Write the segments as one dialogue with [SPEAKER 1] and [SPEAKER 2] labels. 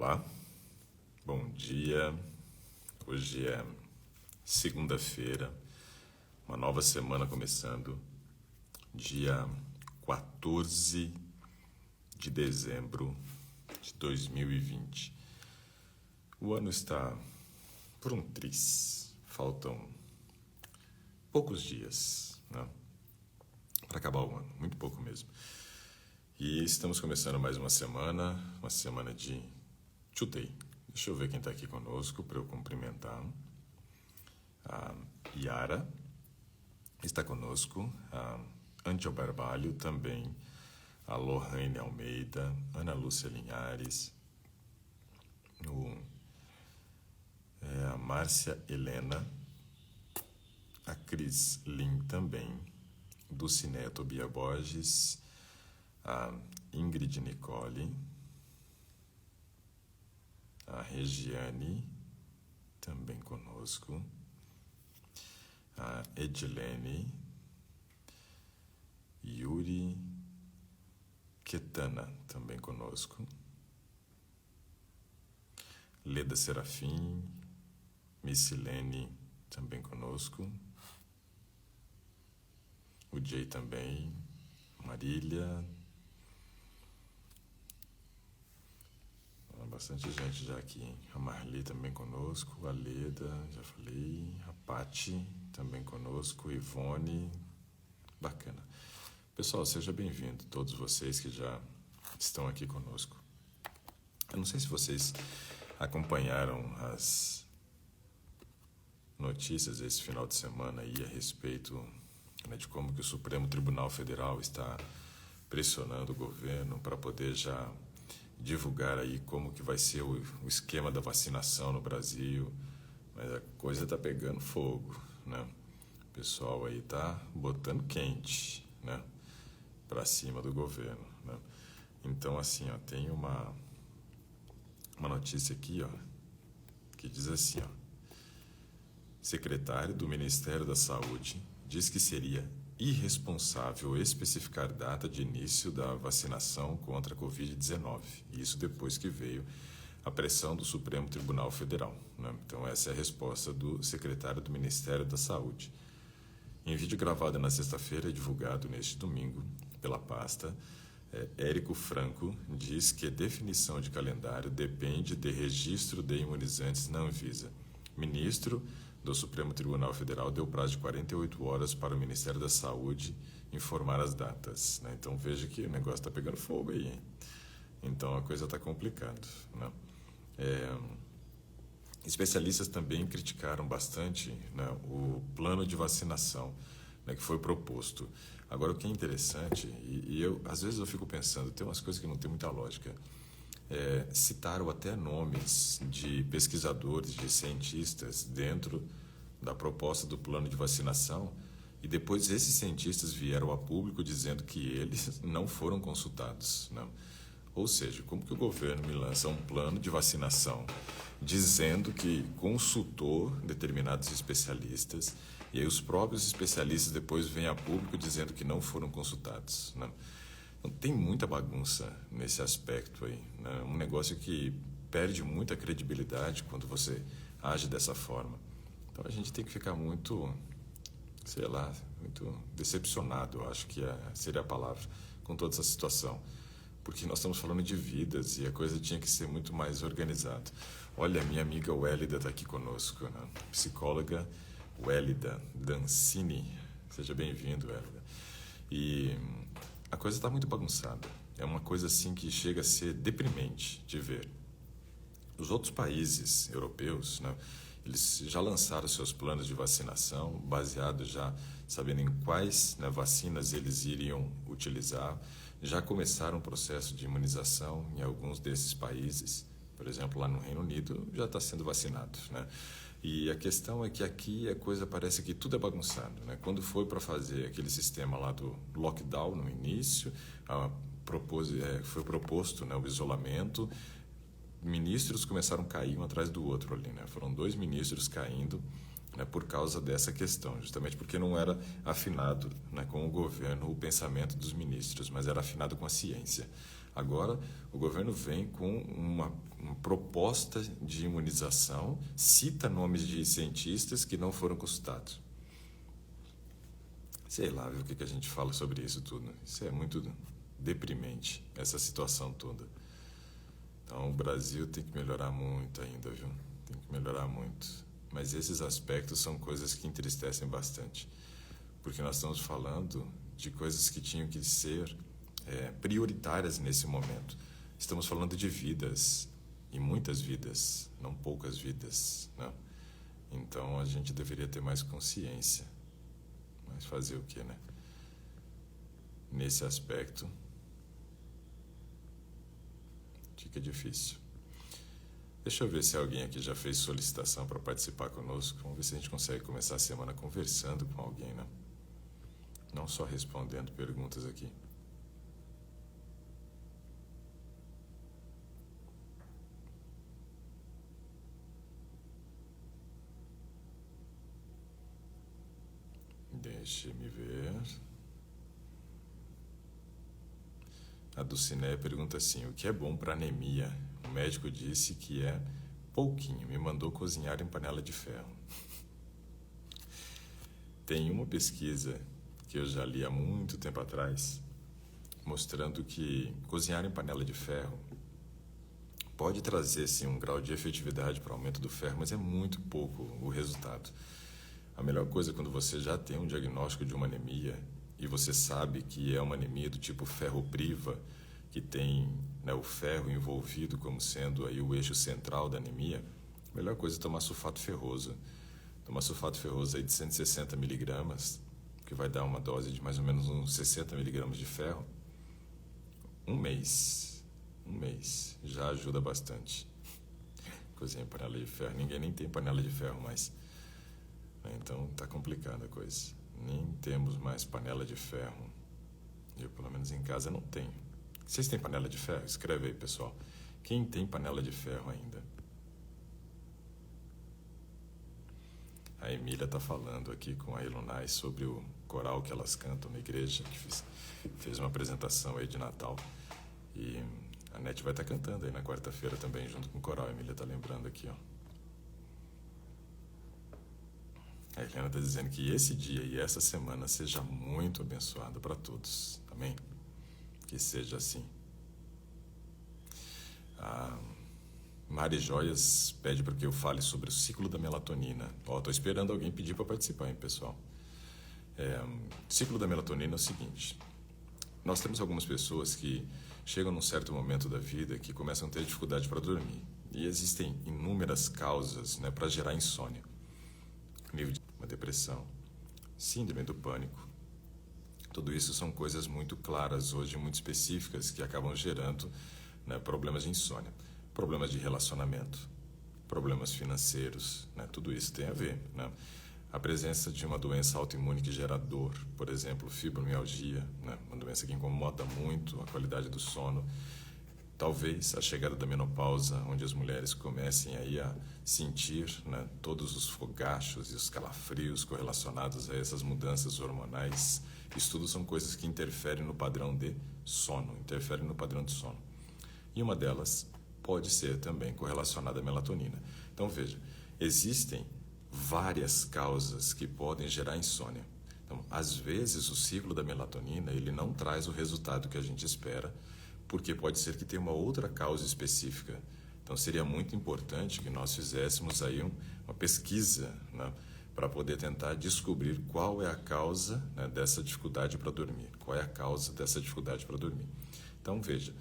[SPEAKER 1] Olá, bom dia. Hoje é segunda-feira, uma nova semana começando, dia 14 de dezembro de 2020. O ano está por um triz, faltam poucos dias, né, para acabar o ano, muito pouco mesmo. E estamos começando mais uma semana de Today. Deixa eu ver quem está aqui conosco para eu cumprimentar. A Yara está conosco, a Angel Barbalho também, a Lohane Almeida, Ana Lúcia Linhares, a Márcia Helena, a Cris Lin também, Dulcineto Bia Borges, a Ingrid Nicole, a Regiane, também conosco, a Edilene, Yuri Ketana, também conosco, Leda Serafim, Missilene, também conosco, o Jay também, Marília. Bastante gente já aqui, hein? A Marli também conosco, a Leda, já falei, a Pati também conosco, Ivone, bacana. Pessoal, seja bem-vindo, todos vocês que já estão aqui conosco. Eu não sei se vocês acompanharam as notícias esse final de semana aí a respeito, né, de como que o Supremo Tribunal Federal está pressionando o governo para poder já divulgar aí como que vai ser o esquema da vacinação no Brasil, mas a coisa tá pegando fogo, né? O pessoal aí tá botando quente, né, para cima do governo, né? Então assim, ó, tem uma notícia aqui, ó, que diz assim, ó: secretário do Ministério da Saúde diz que seria irresponsável especificar data de início da vacinação contra a Covid-19. Isso depois que veio a pressão do Supremo Tribunal Federal, né? Então essa é a resposta do secretário do Ministério da Saúde. Em vídeo gravado na sexta-feira e divulgado neste domingo pela pasta, Érico Franco diz que a definição de calendário depende de registro de imunizantes na Anvisa. Ministro do Supremo Tribunal Federal deu prazo de 48 horas para o Ministério da Saúde informar as datas, né? Então veja que o negócio está pegando fogo aí, hein? Então a coisa está complicando, né? Especialistas também criticaram bastante, né, o plano de vacinação, né, que foi proposto. Agora o que é interessante, às vezes eu fico pensando, tem umas coisas que não tem muita lógica. Citaram até nomes de pesquisadores, de cientistas dentro da proposta do plano de vacinação, e depois esses cientistas vieram a público dizendo que eles não foram consultados, não. Ou seja, como que o governo me lança um plano de vacinação dizendo que consultou determinados especialistas, e aí os próprios especialistas depois vêm a público dizendo que não foram consultados, não? Então, tem muita bagunça nesse aspecto aí, né? Um negócio que perde muita credibilidade quando você age dessa forma. Então a gente tem que ficar muito, sei lá, muito decepcionado, eu acho que seria a palavra, com toda essa situação. Porque nós estamos falando de vidas e a coisa tinha que ser muito mais organizada. Olha, minha amiga Wélida está aqui conosco, né? Psicóloga Wélida Dancini. Seja bem-vindo, Wélida. E a coisa está muito bagunçada. É uma coisa assim que chega a ser deprimente de ver. Os outros países europeus, né, eles já lançaram seus planos de vacinação, baseados já sabendo em quais, né, vacinas eles iriam utilizar. Já começaram o processo de imunização em alguns desses países. Por exemplo, lá no Reino Unido já está sendo vacinado, né? E a questão é que aqui a coisa parece que tudo é bagunçado, né? Quando foi para fazer aquele sistema lá do lockdown no início, foi proposto, né, o isolamento, ministros começaram a cair um atrás do outro ali, né? Foram 2 ministros caindo, né, por causa dessa questão, justamente porque não era afinado, né, com o governo o pensamento dos ministros, mas era afinado com a ciência. Agora, o governo vem com uma proposta de imunização, cita nomes de cientistas que não foram consultados. Sei lá, viu, o que a gente fala sobre isso tudo. Isso é muito deprimente, essa situação toda. Então, o Brasil tem que melhorar muito ainda, viu? Tem que melhorar muito. Mas esses aspectos são coisas que entristecem bastante, porque nós estamos falando de coisas que tinham que ser prioritárias nesse momento. Estamos falando de vidas, e muitas vidas, não poucas vidas, né? Então, a gente deveria ter mais consciência. Mas fazer o quê, né? Nesse aspecto, fica difícil. Deixa eu ver se alguém aqui já fez solicitação para participar conosco. Vamos ver se a gente consegue começar a semana conversando com alguém, né? Não só respondendo perguntas aqui. Deixe-me ver. A Dulcineia pergunta assim: o que é bom para anemia? O médico disse que é pouquinho, me mandou cozinhar em panela de ferro. Tem uma pesquisa que eu já li há muito tempo atrás, mostrando que cozinhar em panela de ferro pode trazer sim um grau de efetividade para o aumento do ferro, mas é muito pouco o resultado. A melhor coisa é quando você já tem um diagnóstico de uma anemia e você sabe que é uma anemia do tipo ferropriva, que tem, né, o ferro envolvido como sendo aí o eixo central da anemia. A melhor coisa é tomar sulfato ferroso. Tomar sulfato ferroso aí de 160 miligramas, que vai dar uma dose de mais ou menos uns 60 miligramas de ferro. Um mês já ajuda bastante. Cozinha em panela de ferro, ninguém nem tem panela de ferro mais. Então tá complicada a coisa. Nem temos mais panela de ferro. Eu, pelo menos em casa, não tenho. Vocês têm panela de ferro? Escreve aí, pessoal. Quem tem panela de ferro ainda? A Emília tá falando aqui com a Ilunai sobre o coral que elas cantam na igreja, que fez uma apresentação aí de Natal. E a Nete vai estar cantando aí na quarta-feira também, junto com o coral. A Emília tá lembrando aqui, ó. A Helena está dizendo que esse dia e essa semana seja muito abençoado para todos. Amém? Que seja assim. A Mari Joias pede para que eu fale sobre o ciclo da melatonina. Estou esperando alguém pedir para participar, hein, pessoal? O ciclo da melatonina é o seguinte. Nós temos algumas pessoas que chegam num certo momento da vida que começam a ter dificuldade para dormir. E existem inúmeras causas, né, para gerar insônia. Nível de uma depressão, síndrome do pânico. Tudo isso são coisas muito claras hoje, muito específicas, que acabam gerando, né, problemas de insônia, problemas de relacionamento, problemas financeiros, né, tudo isso tem a ver, né? A presença de uma doença autoimune que gera dor, por exemplo, fibromialgia, né, uma doença que incomoda muito a qualidade do sono. Talvez a chegada da menopausa, onde as mulheres comecem aí a sentir, né, todos os fogachos e os calafrios correlacionados a essas mudanças hormonais. Isso tudo são coisas que interferem no padrão de sono, interferem no padrão de sono. E uma delas pode ser também correlacionada à melatonina. Então veja, existem várias causas que podem gerar insônia. Então, às vezes o ciclo da melatonina ele não traz o resultado que a gente espera, porque pode ser que tenha uma outra causa específica. Então, seria muito importante que nós fizéssemos aí uma pesquisa, né, para poder tentar descobrir qual é a causa, né, dessa dificuldade para dormir. Qual é a causa dessa dificuldade para dormir. Então, veja,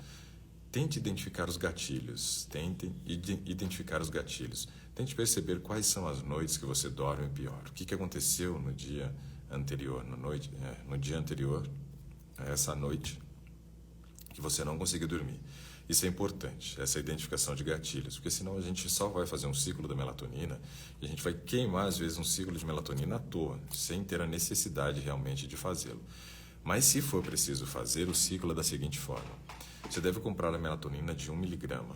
[SPEAKER 1] tente identificar os gatilhos. Tente identificar os gatilhos. Tente perceber quais são as noites que você dorme pior. O que aconteceu no dia anterior, no dia anterior a essa noite, que você não conseguiu dormir. Isso é importante, essa identificação de gatilhos, porque senão a gente só vai fazer um ciclo da melatonina e a gente vai queimar, às vezes, um ciclo de melatonina à toa, sem ter a necessidade realmente de fazê-lo. Mas se for preciso fazer, o ciclo é da seguinte forma. Você deve comprar a melatonina de 1 miligrama,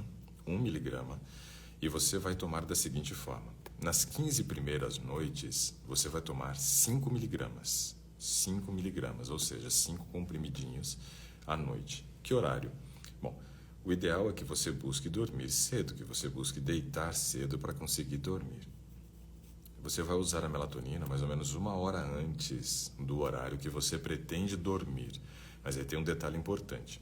[SPEAKER 1] e você vai tomar da seguinte forma. Nas 15 primeiras noites, você vai tomar 5 miligramas. 5 miligramas, ou seja, 5 comprimidinhos à noite. Que horário? Bom, O ideal é que você busque dormir cedo, que você busque deitar cedo para conseguir dormir. Você vai usar a melatonina mais ou menos 1 hora antes do horário que você pretende dormir. Mas aí tem um detalhe importante.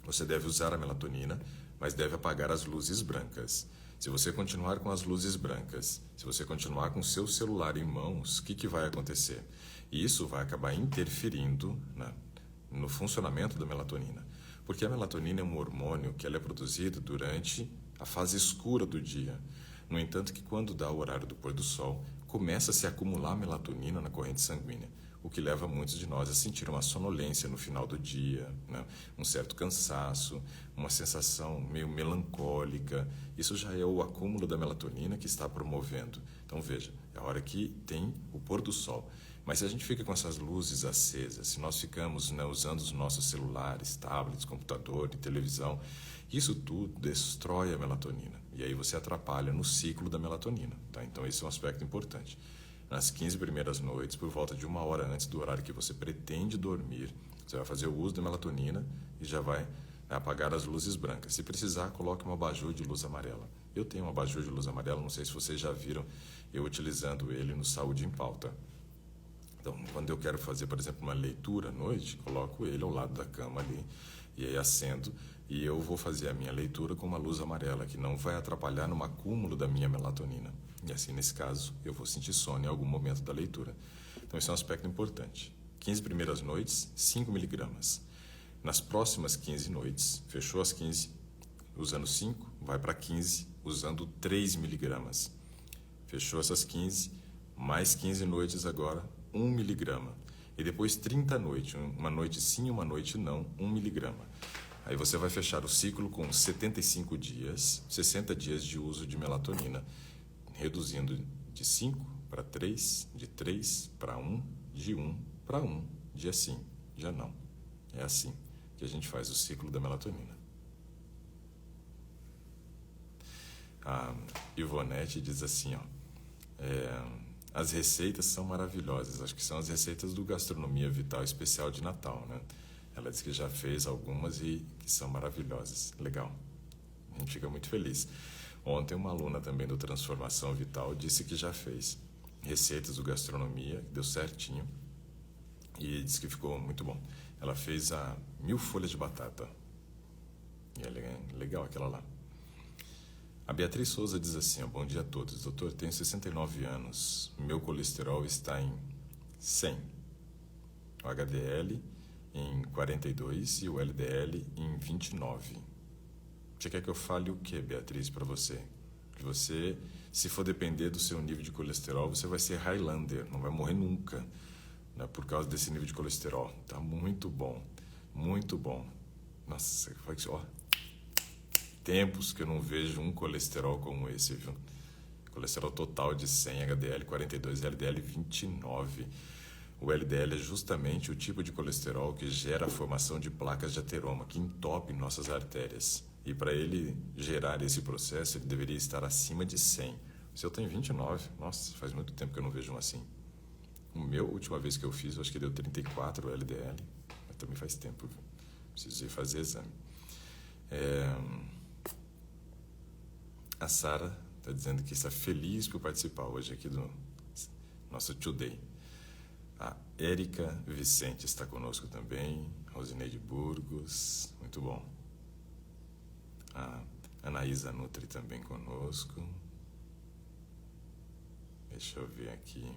[SPEAKER 1] Você deve usar a melatonina, mas deve apagar as luzes brancas. Se você continuar com as luzes brancas, se você continuar com o seu celular em mãos, o que vai acontecer? E isso vai acabar interferindo no funcionamento da melatonina. Porque a melatonina é um hormônio que ela é produzido durante a fase escura do dia. No entanto, que quando dá o horário do pôr do sol, começa a se acumular melatonina na corrente sanguínea, o que leva muitos de nós a sentir uma sonolência no final do dia, né? Um certo cansaço, uma sensação meio melancólica. Isso já é o acúmulo da melatonina que está promovendo. Então veja, é a hora que tem o pôr do sol. Mas se a gente fica com essas luzes acesas, se nós ficamos, né, usando os nossos celulares, tablets, computador e televisão, isso tudo destrói a melatonina. E aí você atrapalha no ciclo da melatonina. Tá? Então esse é um aspecto importante. Nas 15 primeiras noites, por volta de 1 hora antes do horário que você pretende dormir, você vai fazer o uso da melatonina e já vai apagar as luzes brancas. Se precisar, coloque um abajur de luz amarela. Eu tenho um abajur de luz amarela, não sei se vocês já viram eu utilizando ele no Saúde em Pauta. Então, quando eu quero fazer, por exemplo, uma leitura à noite, coloco ele ao lado da cama ali, e aí acendo, e eu vou fazer a minha leitura com uma luz amarela, que não vai atrapalhar no acúmulo da minha melatonina. E assim, nesse caso, eu vou sentir sono em algum momento da leitura. Então, esse é um aspecto importante. 15 primeiras noites, 5 miligramas. Nas próximas 15 noites, fechou as 15, usando 5, vai para 15, usando 3 miligramas. Fechou essas 15, mais 15 noites agora, 1 miligrama. E depois 30 noites, uma noite sim, uma noite não, 1 miligrama. Aí você vai fechar o ciclo com 75 dias, 60 dias de uso de melatonina, reduzindo de 5 para 3, de 3 para 1, de 1 para 1, dia sim, dia não. É assim que a gente faz o ciclo da melatonina. A Ivonete diz assim, ó, as receitas são maravilhosas, acho que são as receitas do Gastronomia Vital Especial de Natal, né? Ela disse que já fez algumas e que são maravilhosas. Legal, a gente fica muito feliz. Ontem uma aluna também do Transformação Vital disse que já fez receitas do Gastronomia, deu certinho e disse que ficou muito bom. Ela fez a 1000 folhas de batata e é legal aquela lá. A Beatriz Souza diz assim, ó, bom dia a todos. Doutor, tenho 69 anos, meu colesterol está em 100, o HDL em 42 e o LDL em 29. Você quer que eu fale o que, Beatriz, para você? Que você, se for depender do seu nível de colesterol, você vai ser Highlander, não vai morrer nunca, né, por causa desse nível de colesterol. Tá muito bom, muito bom. Nossa, ó, tempos que eu não vejo um colesterol como esse, viu? Colesterol total de 100, HDL 42 e LDL 29. O LDL é justamente o tipo de colesterol que gera a formação de placas de ateroma, que entope nossas artérias. E para ele gerar esse processo, ele deveria estar acima de 100. Se eu tenho 29, nossa, faz muito tempo que eu não vejo um assim. O meu, a última vez que eu fiz, eu acho que deu 34 o LDL. Mas também faz tempo, viu? Preciso ir fazer exame. A Sara está dizendo que está feliz por participar hoje aqui do nosso Today. A Érica Vicente está conosco também. Rosineide Burgos, muito bom. A Anaísa Nutri também conosco. Deixa eu ver aqui.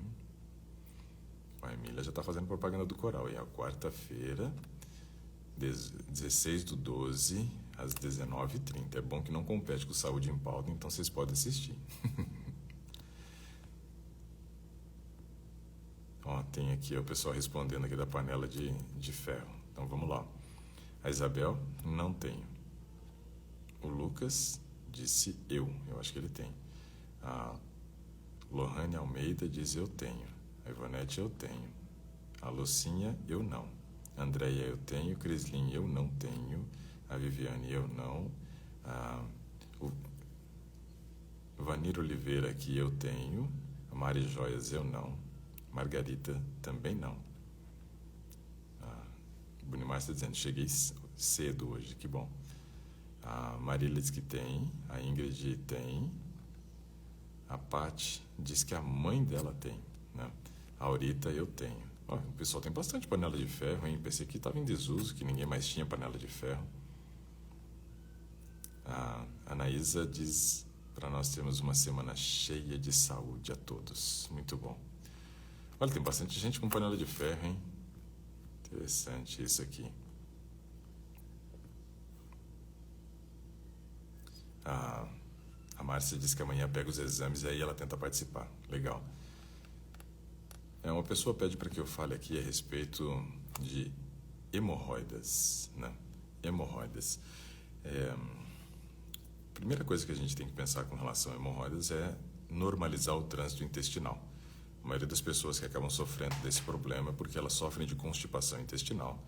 [SPEAKER 1] A Emília já está fazendo propaganda do coral. E a quarta-feira, 16/12, às 19h30. É bom que não compete com Saúde em Pauta, então vocês podem assistir. Ó, tem aqui o pessoal respondendo aqui da panela de ferro. Então vamos lá. A Isabel, não tenho. O Lucas disse eu acho que ele tem. A Lohane Almeida diz eu tenho. A Ivonete, eu tenho. A Lucinha, eu não. A Andréia, eu tenho. Crislin, eu não tenho. A Viviane, eu não. O Vanir Oliveira aqui, eu tenho. A Mari Joias, eu não. Margarita, também não. A Bunimar está dizendo, cheguei cedo hoje, que bom. A Marília diz que tem, a Ingrid tem, a Paty diz que a mãe dela tem, né? A Aurita eu tenho. Ó, o pessoal tem bastante panela de ferro, hein? Pensei que estava em desuso, que ninguém mais tinha panela de ferro. A Anaísa diz para nós termos uma semana cheia de saúde a todos. Muito bom. Olha, tem bastante gente com panela de ferro, hein? Interessante isso aqui. A Márcia diz que amanhã pega os exames e aí ela tenta participar. Legal. Uma pessoa pede para que eu fale aqui a respeito de hemorroidas, né? Hemorroidas. A primeira coisa que a gente tem que pensar com relação a hemorroidas é normalizar o trânsito intestinal. A maioria das pessoas que acabam sofrendo desse problema é porque elas sofrem de constipação intestinal.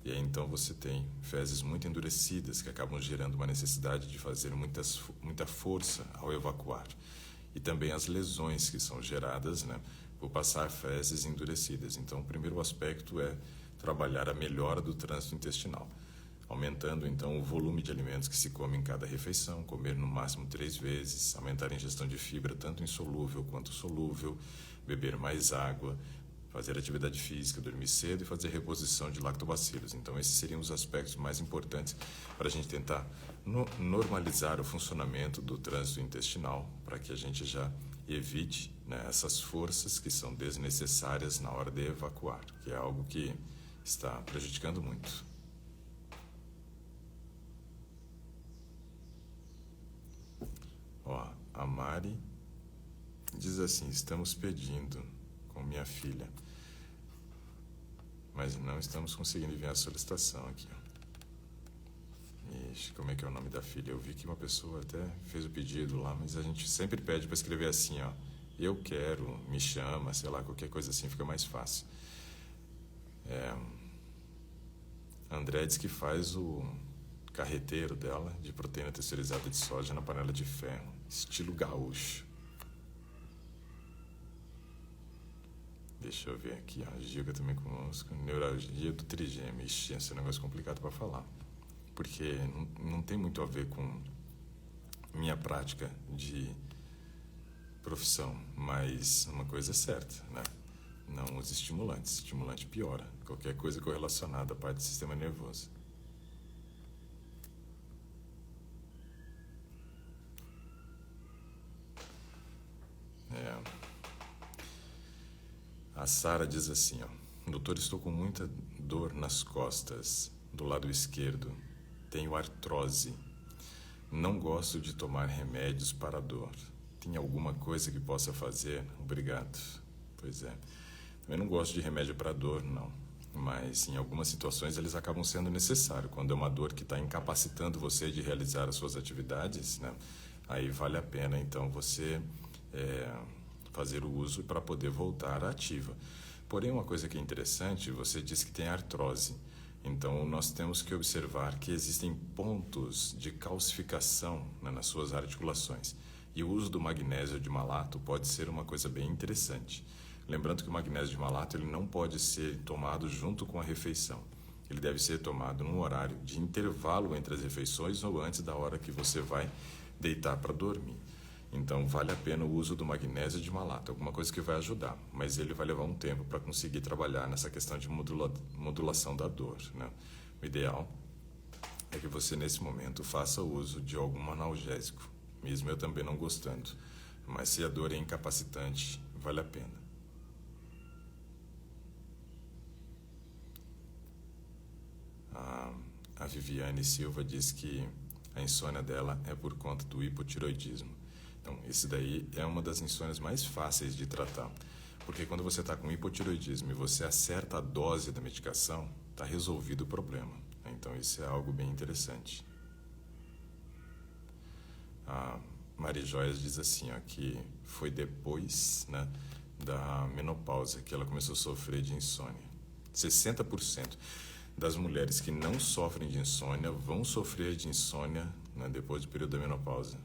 [SPEAKER 1] E aí então você tem fezes muito endurecidas que acabam gerando uma necessidade de fazer muita força ao evacuar. E também as lesões que são geradas, né, por passar fezes endurecidas. Então o primeiro aspecto é trabalhar a melhora do trânsito intestinal, aumentando então o volume de alimentos que se come em cada refeição, comer no máximo 3 vezes, aumentar a ingestão de fibra tanto insolúvel quanto solúvel, beber mais água, fazer atividade física, dormir cedo e fazer reposição de lactobacilos. Então esses seriam os aspectos mais importantes para a gente tentar normalizar o funcionamento do trânsito intestinal, para que a gente já evite, né, essas forças que são desnecessárias na hora de evacuar, que é algo que está prejudicando muito. Ó, a Mari diz assim: estamos pedindo com minha filha, mas não estamos conseguindo enviar a solicitação aqui. Ixi, como é que é o nome da filha? Eu vi que uma pessoa até fez o pedido lá, mas a gente sempre pede para escrever assim, ó: eu quero, me chama, sei lá, qualquer coisa assim, fica mais fácil. André diz que faz o carreteiro dela de proteína texturizada de soja na panela de ferro, estilo gaúcho. Deixa eu ver aqui, ó, Giga também conosco, neuralgia do trigêmeo. Ixi, esse é um negócio complicado para falar, porque não tem muito a ver com minha prática de profissão, mas uma coisa é certa, né? Não use estimulantes, estimulante piora qualquer coisa correlacionada à parte do sistema nervoso. A Sara diz assim, ó: doutor, estou com muita dor nas costas, do lado esquerdo, tenho artrose, não gosto de tomar remédios para a dor, tem alguma coisa que possa fazer? Obrigado. Pois é, também não gosto de remédio para dor, não, mas em algumas situações eles acabam sendo necessários. Quando é uma dor que está incapacitando você de realizar as suas atividades, né, aí vale a pena então você fazer o uso para poder voltar à ativa. Porém, uma coisa que é interessante, você disse que tem artrose. Então, nós temos que observar que existem pontos de calcificação, né, nas suas articulações. E o uso do magnésio de malato pode ser uma coisa bem interessante. Lembrando que o magnésio de malato ele não pode ser tomado junto com a refeição. Ele deve ser tomado num horário de intervalo entre as refeições ou antes da hora que você vai deitar para dormir. Então, vale a pena o uso do magnésio de malato, alguma coisa que vai ajudar, mas ele vai levar um tempo para conseguir trabalhar nessa questão de modulação da dor, né? O ideal é que você, nesse momento, faça uso de algum analgésico, mesmo eu também não gostando, mas se a dor é incapacitante, vale a pena. A Viviane Silva diz que a insônia dela é por conta do hipotiroidismo. Então, esse daí é uma das insônias mais fáceis de tratar, porque quando você está com hipotiroidismo e você acerta a dose da medicação, está resolvido o problema. Então, isso é algo bem interessante. A Maria Joias diz assim, ó, que foi depois, né, da menopausa que ela começou a sofrer de insônia. 60% das mulheres que não sofrem de insônia vão sofrer de insônia, né, depois do período da menopausa.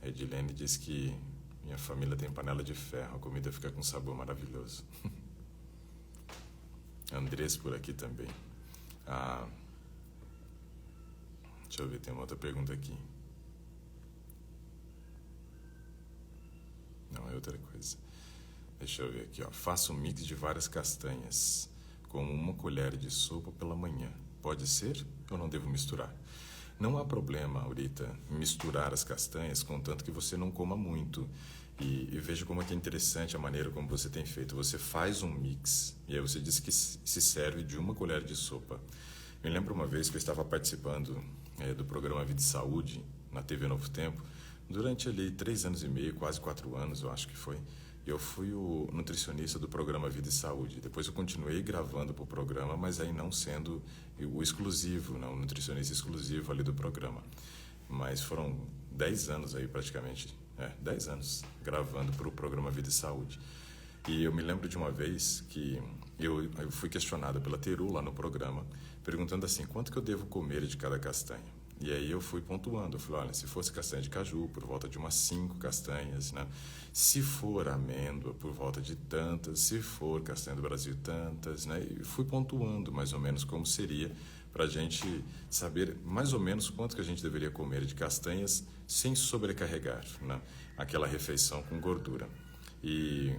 [SPEAKER 1] A Edilene diz que minha família tem panela de ferro, a comida fica com sabor maravilhoso. Andrés por aqui também. Deixa eu ver, tem uma outra pergunta aqui. Não, é outra coisa. Deixa eu ver aqui, ó. Faça um mix de várias castanhas, com 1 colher de sopa pela manhã. Pode ser ou não devo misturar? Não há problema, Aurita, misturar as castanhas, contanto que você não coma muito. E veja como é que é interessante a maneira como você tem feito. Você faz um mix, e aí você diz que se serve de 1 colher de sopa. Me lembro uma vez que eu estava participando do programa Vida e Saúde, na TV Novo Tempo, durante ali 3 anos e meio, quase 4 anos, eu acho que foi. Eu fui o nutricionista do programa Vida e Saúde. Depois eu continuei gravando para o programa, mas aí não sendo o exclusivo, não, o nutricionista exclusivo ali do programa. Mas foram 10 anos aí praticamente, 10 anos gravando para o programa Vida e Saúde. E eu me lembro de uma vez que eu fui questionado pela Teru lá no programa, perguntando assim, quanto que eu devo comer de cada castanha? E aí eu fui pontuando, eu falei, olha, se fosse castanha de caju, por volta de umas 5 castanhas, né? Se for amêndoa, por volta de tantas, se for castanha do Brasil, tantas, né? E fui pontuando mais ou menos como seria para a gente saber mais ou menos quanto que a gente deveria comer de castanhas sem sobrecarregar, né? Aquela refeição com gordura. E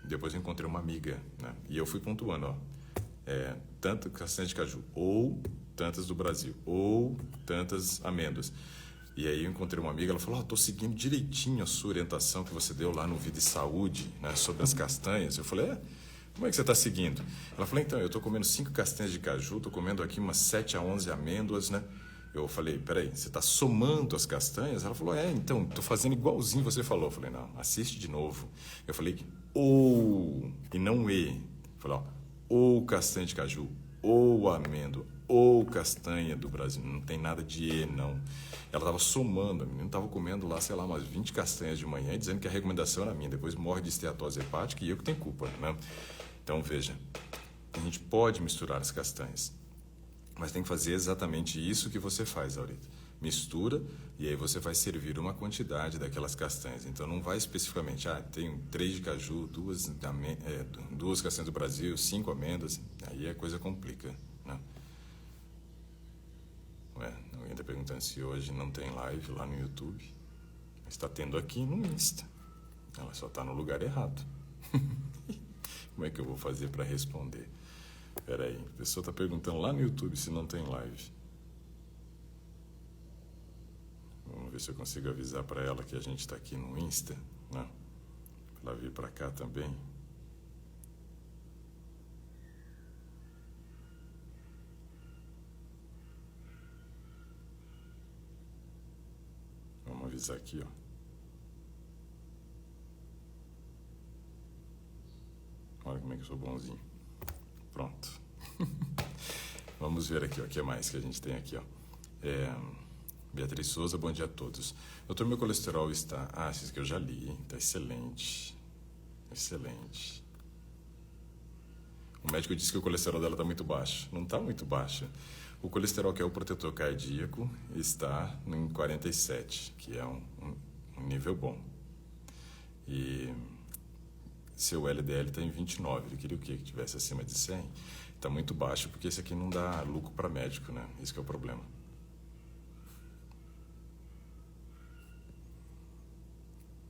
[SPEAKER 1] depois eu encontrei uma amiga, né? E eu fui pontuando, ó, tanto castanha de caju, ou tantas do Brasil, ou tantas amêndoas. E aí eu encontrei uma amiga, ela falou, estou seguindo direitinho a sua orientação que você deu lá no Vida e Saúde, né, sobre as castanhas. Eu falei, como é que você está seguindo? Ela falou, então, eu estou comendo 5 castanhas de caju, estou comendo aqui umas 7 a 11 amêndoas, né? Eu falei, peraí, você está somando as castanhas? Ela falou, então, estou fazendo igualzinho você falou. Eu falei, não, assiste de novo. Eu falei, ou, e não e. Eu falei, ou castanha de caju, ou amêndoa, ou castanha do Brasil. Não tem nada de e, não. Ela estava somando, a menina estava comendo lá, sei lá, umas 20 castanhas de manhã, dizendo que a recomendação era minha. Depois morre de esteatose hepática e eu que tenho culpa, né? Então, veja, a gente pode misturar as castanhas, mas tem que fazer exatamente isso que você faz, Aurita. Mistura e aí você vai servir uma quantidade daquelas castanhas. Então não vai especificamente, tenho 3 de caju, 2 castanhas do Brasil, 5 amêndoas. Aí a coisa complica, né? Alguém está perguntando se hoje não tem live lá no YouTube. Está tendo aqui no Insta. Ela só está no lugar errado. Como é que eu vou fazer para responder? Espera aí, a pessoa está perguntando lá no YouTube se não tem live. Vamos ver se eu consigo avisar para ela que a gente está aqui no Insta, né? Para ela vir para cá também. Vamos avisar aqui, ó. Olha como é que eu sou bonzinho. Pronto. Vamos ver aqui, ó, o que mais que a gente tem aqui, ó. Beatriz Souza, bom dia a todos. Doutor, meu colesterol está... isso que eu já li, está excelente. Excelente. O médico disse que o colesterol dela está muito baixo. Não está muito baixo. O colesterol, que é o protetor cardíaco, está em 47, que é um nível bom. E seu LDL está em 29. Ele queria o quê? Que tivesse acima de 100. Está muito baixo, porque esse aqui não dá lucro para médico, né? Esse que é o problema.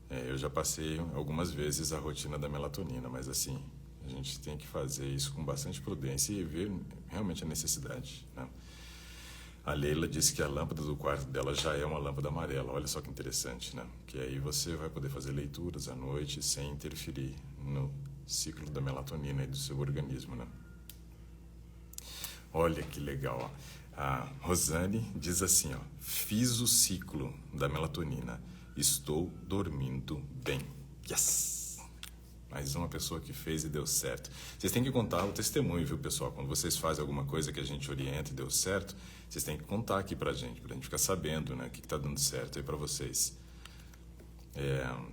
[SPEAKER 1] Eu já passei algumas vezes a rotina da melatonina, mas assim, a gente tem que fazer isso com bastante prudência e ver realmente a necessidade, né? A Leila disse que a lâmpada do quarto dela já é uma lâmpada amarela. Olha só que interessante, né? Que aí você vai poder fazer leituras à noite sem interferir no ciclo da melatonina e do seu organismo, né? Olha que legal, ó. A Rosane diz assim, ó, fiz o ciclo da melatonina, estou dormindo bem. Yes! Mais uma pessoa que fez e deu certo. Vocês têm que contar o testemunho, viu, pessoal? Quando vocês fazem alguma coisa que a gente orienta e deu certo, vocês têm que contar aqui pra gente ficar sabendo, né, o que está dando certo aí pra vocês.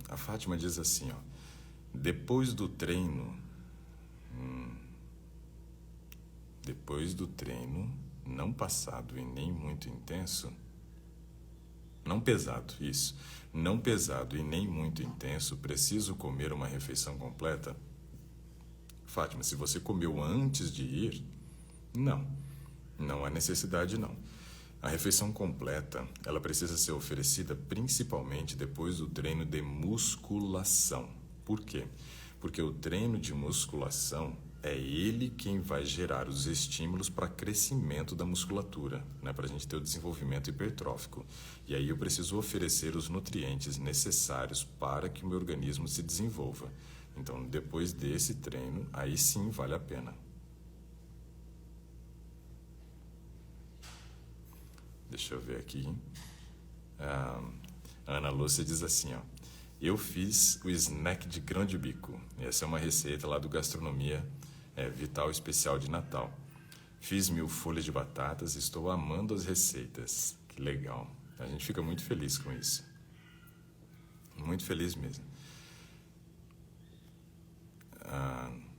[SPEAKER 1] A Fátima diz assim, ó, depois do treino, não passado e nem muito intenso, não pesado, isso, não pesado e nem muito intenso, preciso comer uma refeição completa? Fátima, se você comeu antes de ir, não há necessidade não. A refeição completa, ela precisa ser oferecida principalmente depois do treino de musculação. Por quê? Porque o treino de musculação é ele quem vai gerar os estímulos para crescimento da musculatura, né? Para a gente ter o desenvolvimento hipertrófico. E aí eu preciso oferecer os nutrientes necessários para que o meu organismo se desenvolva. Então, depois desse treino, aí sim vale a pena. Deixa eu ver aqui. A Ana Lúcia diz assim, ó. Eu fiz o snack de grão de bico. Essa é uma receita lá do Gastronomia Vital Especial de Natal. Fiz 1000 folhas de batatas e estou amando as receitas. Que legal. A gente fica muito feliz com isso. Muito feliz mesmo.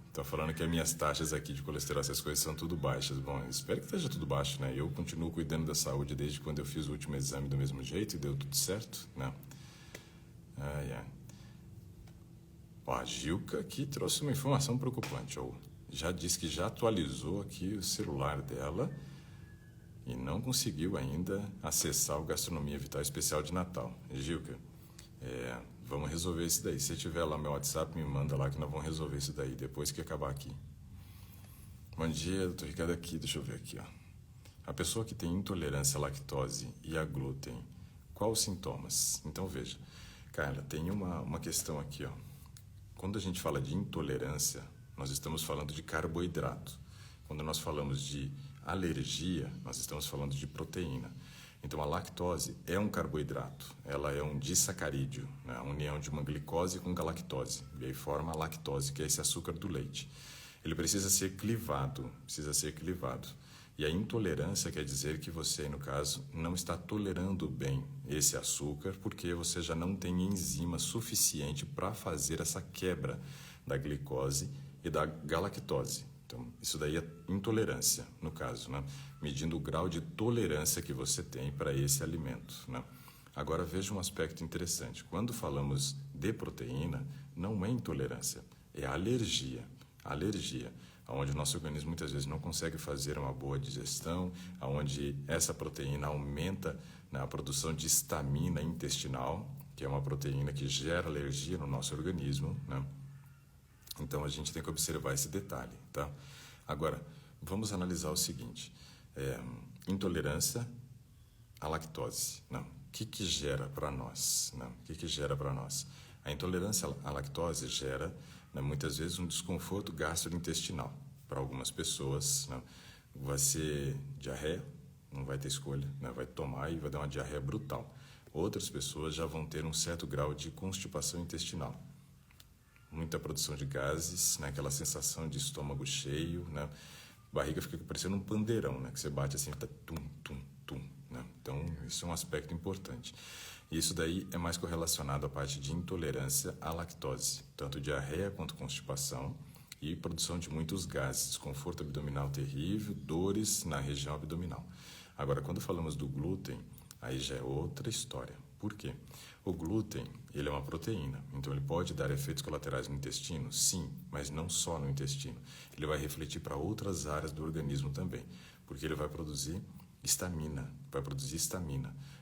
[SPEAKER 1] Estão falando que as minhas taxas aqui de colesterol, essas coisas são tudo baixas. Bom, espero que esteja tudo baixo, né? Eu continuo cuidando da saúde desde quando eu fiz o último exame do mesmo jeito e deu tudo certo, né? Ó, a Gilca aqui trouxe uma informação preocupante. Ó, já disse que já atualizou aqui o celular dela e não conseguiu ainda acessar o Gastronomia Vital Especial de Natal. Gilca, vamos resolver isso daí. Se tiver lá meu WhatsApp, me manda lá que nós vamos resolver isso daí depois que acabar aqui. Bom dia, doutor Ricardo aqui. Deixa eu ver aqui, ó. A pessoa que tem intolerância à lactose e a glúten, quais os sintomas? Então, veja. Carla, tem uma questão aqui, ó. Quando a gente fala de intolerância, nós estamos falando de carboidrato. Quando nós falamos de alergia, nós estamos falando de proteína. Então, a lactose é um carboidrato, ela é um disacarídeo, né? A união de uma glicose com galactose, e aí forma a lactose, que é esse açúcar do leite. Ele precisa ser clivado. E a intolerância quer dizer que você, no caso, não está tolerando bem esse açúcar, porque você já não tem enzima suficiente para fazer essa quebra da glicose e da galactose. Então, isso daí é intolerância, no caso, né? Medindo o grau de tolerância que você tem para esse alimento, né? Agora, veja um aspecto interessante. Quando falamos de proteína, não é intolerância, é alergia. Alergia, onde o nosso organismo muitas vezes não consegue fazer uma boa digestão, onde essa proteína aumenta, né, a produção de histamina intestinal, que é uma proteína que gera alergia no nosso organismo, né? Então, a gente tem que observar esse detalhe, tá? Agora, vamos analisar o seguinte. Intolerância à lactose, não. O que gera para nós? Não? O que gera para nós? A intolerância à lactose gera, né, muitas vezes, um desconforto gastrointestinal. Para algumas pessoas, né, vai ser diarreia, não vai ter escolha, né, vai tomar e vai dar uma diarreia brutal. Outras pessoas já vão ter um certo grau de constipação intestinal. Muita produção de gases, né? Aquela sensação de estômago cheio, né? Barriga fica parecendo um pandeirão, né? Que você bate assim, tá tum, tum, tum, né? Então, isso é um aspecto importante. E isso daí é mais correlacionado à parte de intolerância à lactose, tanto diarreia quanto constipação e produção de muitos gases, desconforto abdominal terrível, dores na região abdominal. Agora, quando falamos do glúten, aí já é outra história. Por quê? O glúten, ele é uma proteína, então ele pode dar efeitos colaterais no intestino? Sim, mas não só no intestino. Ele vai refletir para outras áreas do organismo também, porque ele vai produzir histamina.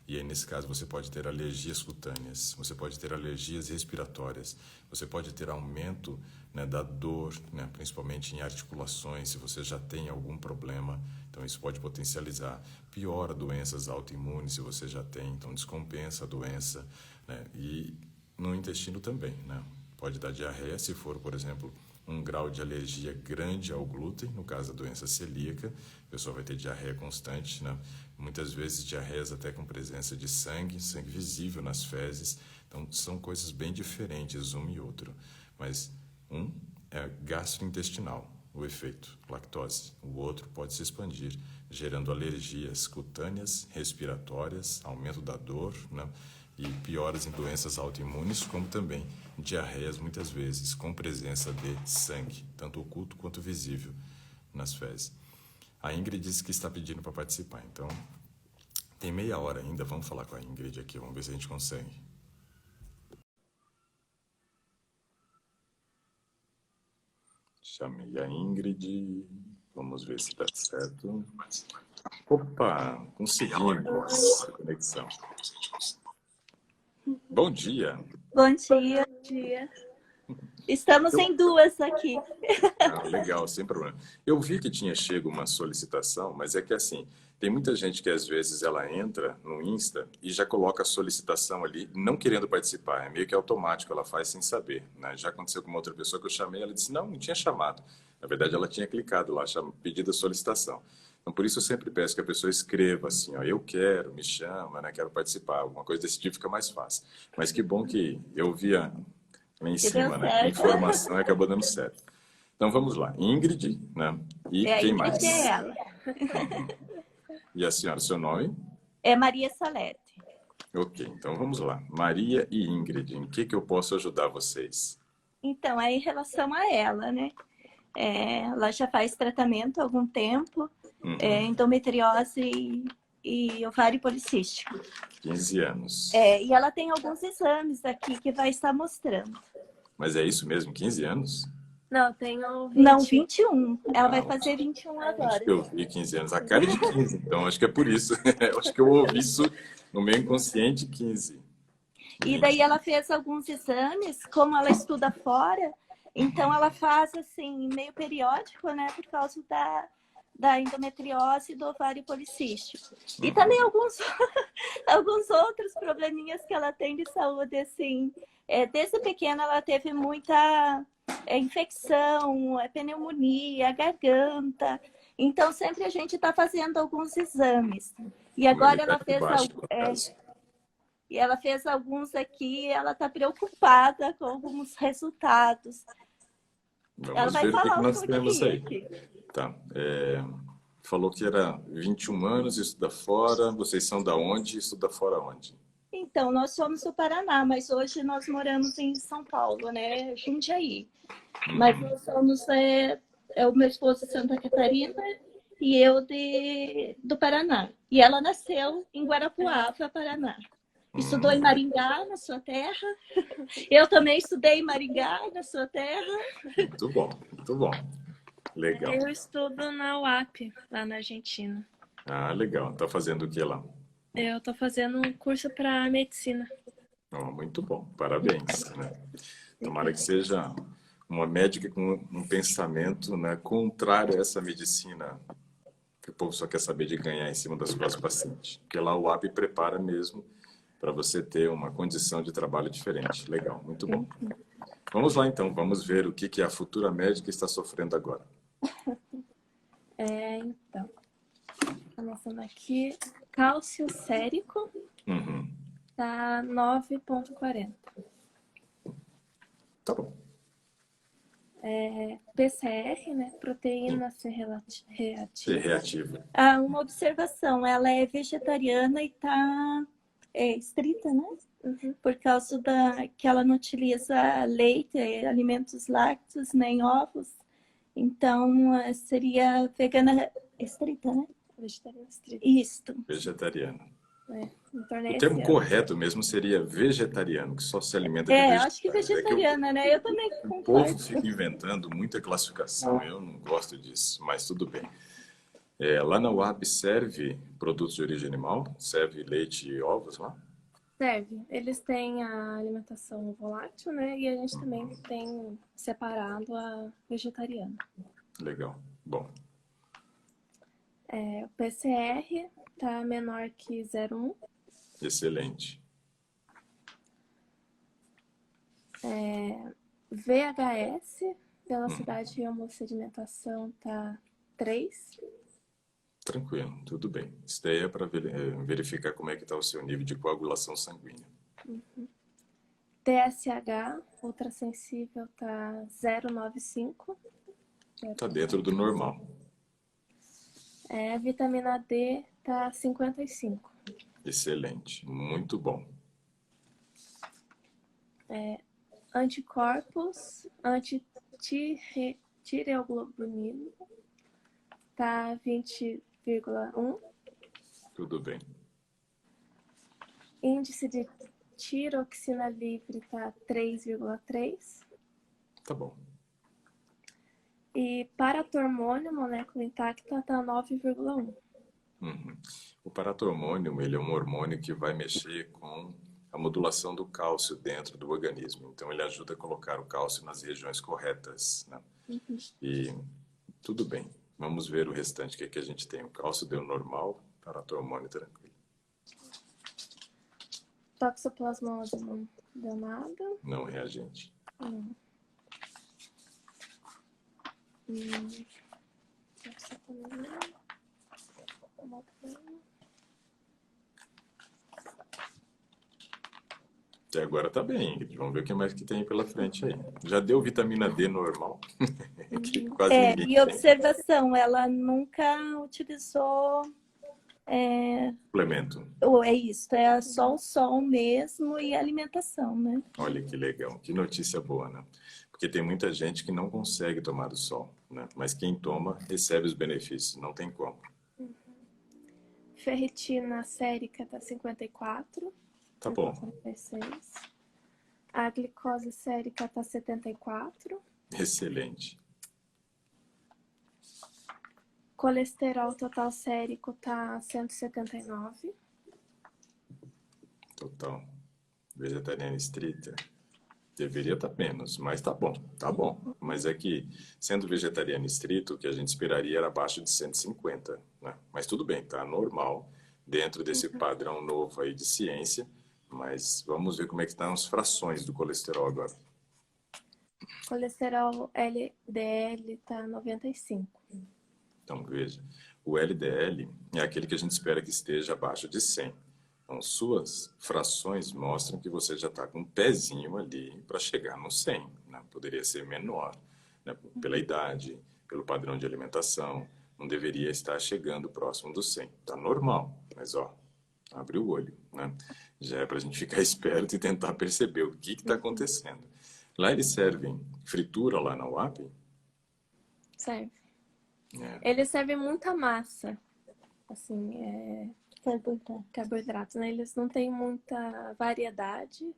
[SPEAKER 1] E aí, nesse caso, você pode ter alergias cutâneas, você pode ter alergias respiratórias, você pode ter aumento, né, da dor, né, principalmente em articulações, se você já tem algum problema. Então, isso pode potencializar. Piora doenças autoimunes, se você já tem, então descompensa a doença, né? E no intestino também, né? Pode dar diarreia se for, por exemplo, um grau de alergia grande ao glúten, no caso da doença celíaca, a pessoa vai ter diarreia constante, né? Muitas vezes diarreias até com presença de sangue visível nas fezes. Então, são coisas bem diferentes um e outro. Mas um é gastrointestinal, o efeito, lactose. O outro pode se expandir, gerando alergias cutâneas, respiratórias, aumento da dor, né? E pioras em doenças autoimunes, como também diarreias, muitas vezes, com presença de sangue, tanto oculto quanto visível nas fezes. A Ingrid disse que está pedindo para participar, então tem meia hora ainda, vamos falar com a Ingrid aqui, vamos ver se a gente consegue. Chamei a Ingrid. Vamos ver se dá certo. Opa, conseguimos a conexão. Bom dia.
[SPEAKER 2] Bom dia.
[SPEAKER 3] Dia.
[SPEAKER 2] Estamos em duas aqui.
[SPEAKER 1] Ah, legal, sem problema. Eu vi que tinha chego uma solicitação, mas é que assim, tem muita gente que às vezes ela entra no Insta e já coloca a solicitação ali, não querendo participar, é meio que automático, ela faz sem saber, né? Já aconteceu com uma outra pessoa que eu chamei, ela disse, não tinha chamado. Na verdade, ela tinha clicado lá, pedido a solicitação. Então, por isso eu sempre peço que a pessoa escreva assim, ó, eu quero, me chama, né? Quero participar, alguma coisa desse tipo fica mais fácil. Mas que bom que eu via lá em
[SPEAKER 2] Que deu
[SPEAKER 1] cima, né? A
[SPEAKER 2] certo.
[SPEAKER 1] informação e acabou dando certo. Então vamos lá, Ingrid, né? E
[SPEAKER 2] É a
[SPEAKER 1] quem
[SPEAKER 2] Ingrid,
[SPEAKER 1] mais?
[SPEAKER 2] é ela.
[SPEAKER 1] E a senhora, seu nome?
[SPEAKER 2] É Maria Salete.
[SPEAKER 1] Ok, então vamos lá. Maria e Ingrid, em que eu posso ajudar vocês?
[SPEAKER 2] Então, é em relação a ela, né? Ela já faz tratamento há algum tempo, endometriose e ovário policístico.
[SPEAKER 1] 15 anos.
[SPEAKER 2] E ela tem alguns exames aqui que vai estar mostrando.
[SPEAKER 1] Mas é isso mesmo, 15 anos?
[SPEAKER 3] Não, tenho 20.
[SPEAKER 2] Não, 21. Ela vai
[SPEAKER 1] Ah,
[SPEAKER 2] fazer 21
[SPEAKER 1] acho
[SPEAKER 2] agora.
[SPEAKER 1] que eu vi 15 anos. A cara é de 15, então acho que é por isso. Acho que eu ouvi isso no meu inconsciente 15.
[SPEAKER 2] E daí ela fez alguns exames, como ela estuda fora, então ela faz assim, meio periódico, né? Por causa da endometriose e do ovário policístico. E também alguns outros probleminhas que ela tem de saúde, assim. Desde pequena ela teve muita infecção, pneumonia, garganta. Então sempre a gente está fazendo alguns exames. E agora ela fez e ela fez alguns aqui, ela está preocupada com alguns resultados. Ela
[SPEAKER 1] Vamos
[SPEAKER 2] vai
[SPEAKER 1] ver o que
[SPEAKER 2] falar um
[SPEAKER 1] nós temos
[SPEAKER 2] pouquinho
[SPEAKER 1] aí.
[SPEAKER 2] aqui.
[SPEAKER 1] Tá. Falou que era 21 anos, estuda fora. Vocês são da onde? Estuda fora onde?
[SPEAKER 2] Então, nós somos do Paraná, mas hoje nós moramos em São Paulo, né? Jundiaí. Mas nós somos, o meu esposo de Santa Catarina e eu do Paraná. E ela nasceu em Guarapuava, Paraná. Estudou em Maringá, na sua terra. Eu também estudei em Maringá, na sua terra.
[SPEAKER 1] Muito bom, muito bom. Legal.
[SPEAKER 3] Eu estudo na UAP, lá na Argentina.
[SPEAKER 1] Ah, legal. Tá fazendo o que lá?
[SPEAKER 3] Eu tô fazendo um curso para medicina.
[SPEAKER 1] Oh, muito bom. Parabéns, né? Tomara que seja uma médica com um pensamento, né, contrário a essa medicina que o povo só quer saber de ganhar em cima das costas do paciente. Porque lá o AB prepara mesmo para você ter uma condição de trabalho diferente. Legal, muito bom. Vamos lá então, vamos ver o que a futura médica está sofrendo agora.
[SPEAKER 3] Então, começando aqui, cálcio sérico tá 9,40.
[SPEAKER 1] Tá bom.
[SPEAKER 3] PCR, né? Proteína C reativa.
[SPEAKER 1] Ser reativo.
[SPEAKER 2] Uma observação, ela é vegetariana e está estrita, né? Por causa que ela não utiliza leite, alimentos lácteos, nem ovos. Então, seria vegana estrita, né?
[SPEAKER 3] Vegetariana estrita.
[SPEAKER 2] Isto.
[SPEAKER 1] Vegetariano.
[SPEAKER 3] Me tornei
[SPEAKER 1] O termo
[SPEAKER 3] esse ano.
[SPEAKER 1] correto mesmo seria vegetariano, que só se alimenta de
[SPEAKER 2] Eu
[SPEAKER 1] vegetais.
[SPEAKER 2] acho que vegetariana, né? Eu também
[SPEAKER 1] O
[SPEAKER 2] concordo.
[SPEAKER 1] povo fica inventando muita classificação, eu não gosto disso, mas tudo bem. Lá na UAP serve produtos de origem animal? Serve leite e ovos lá?
[SPEAKER 3] Serve. Eles têm a alimentação volátil, né? E a gente também tem separado a vegetariana.
[SPEAKER 1] Legal. Bom,
[SPEAKER 3] O PCR tá menor que 0,1.
[SPEAKER 1] excelente.
[SPEAKER 3] VHS, velocidade de hemossedimentação, tá 3.
[SPEAKER 1] Tranquilo, tudo bem. Isso daí é para verificar como é que está o seu nível de coagulação sanguínea.
[SPEAKER 3] TSH, ultrassensível, tá 0,95.
[SPEAKER 1] Está dentro do normal.
[SPEAKER 3] Vitamina D tá 55.
[SPEAKER 1] Excelente, muito bom.
[SPEAKER 3] Anticorpos, antitireoglobulina, tá 20,1.
[SPEAKER 1] Tudo bem.
[SPEAKER 3] Índice de tiroxina livre tá 3,3.
[SPEAKER 1] Tá bom.
[SPEAKER 3] E paratormônio, molécula intacta, está 9,1.
[SPEAKER 1] Uhum. O paratormônio, ele é um hormônio que vai mexer com a modulação do cálcio dentro do organismo. Então, ele ajuda a colocar o cálcio nas regiões corretas, né? E tudo bem. Vamos ver o restante. O que é que a gente tem? O cálcio deu normal, paratormônio tranquilo.
[SPEAKER 3] Toxoplasmose não deu nada.
[SPEAKER 1] Não reagente.
[SPEAKER 3] Não. Toxoplasmose.
[SPEAKER 1] Até agora tá bem, Ingrid. Vamos ver o que mais que tem pela frente aí. Já deu vitamina D normal? Que quase ninguém
[SPEAKER 2] E
[SPEAKER 1] tem.
[SPEAKER 2] observação, ela nunca utilizou.
[SPEAKER 1] Suplemento.
[SPEAKER 2] É isso, é só o sol mesmo e a alimentação, né?
[SPEAKER 1] Olha que legal, que notícia boa, né? Porque tem muita gente que não consegue tomar do sol, né? Mas quem toma recebe os benefícios, não tem como.
[SPEAKER 3] Ferritina sérica tá 54.
[SPEAKER 1] Tá bom.
[SPEAKER 3] 56. A glicose sérica tá 74.
[SPEAKER 1] Excelente.
[SPEAKER 3] Colesterol total sérico tá 179.
[SPEAKER 1] Total. Vegetariana estrita. Deveria estar menos, mas tá bom, tá bom. Mas é que, sendo vegetariano estrito, o que a gente esperaria era abaixo de 150, né? Mas tudo bem, tá normal, dentro desse padrão novo aí de ciência. Mas vamos ver como é que estão as frações do colesterol agora.
[SPEAKER 3] Colesterol LDL tá 95.
[SPEAKER 1] Então, veja, o LDL é aquele que a gente espera que esteja abaixo de 100. Então, suas frações mostram que você já está com um pezinho ali para chegar no 100, né? Poderia ser menor, né? Pela idade, pelo padrão de alimentação, não deveria estar chegando próximo do 100. Está normal, mas ó, abre o olho, né? Já é para a gente ficar esperto e tentar perceber o que está acontecendo. Lá eles servem fritura lá na UAP?
[SPEAKER 3] Serve.
[SPEAKER 1] É.
[SPEAKER 3] Eles servem muita massa. Assim, carboidratos, né? Eles não têm muita variedade.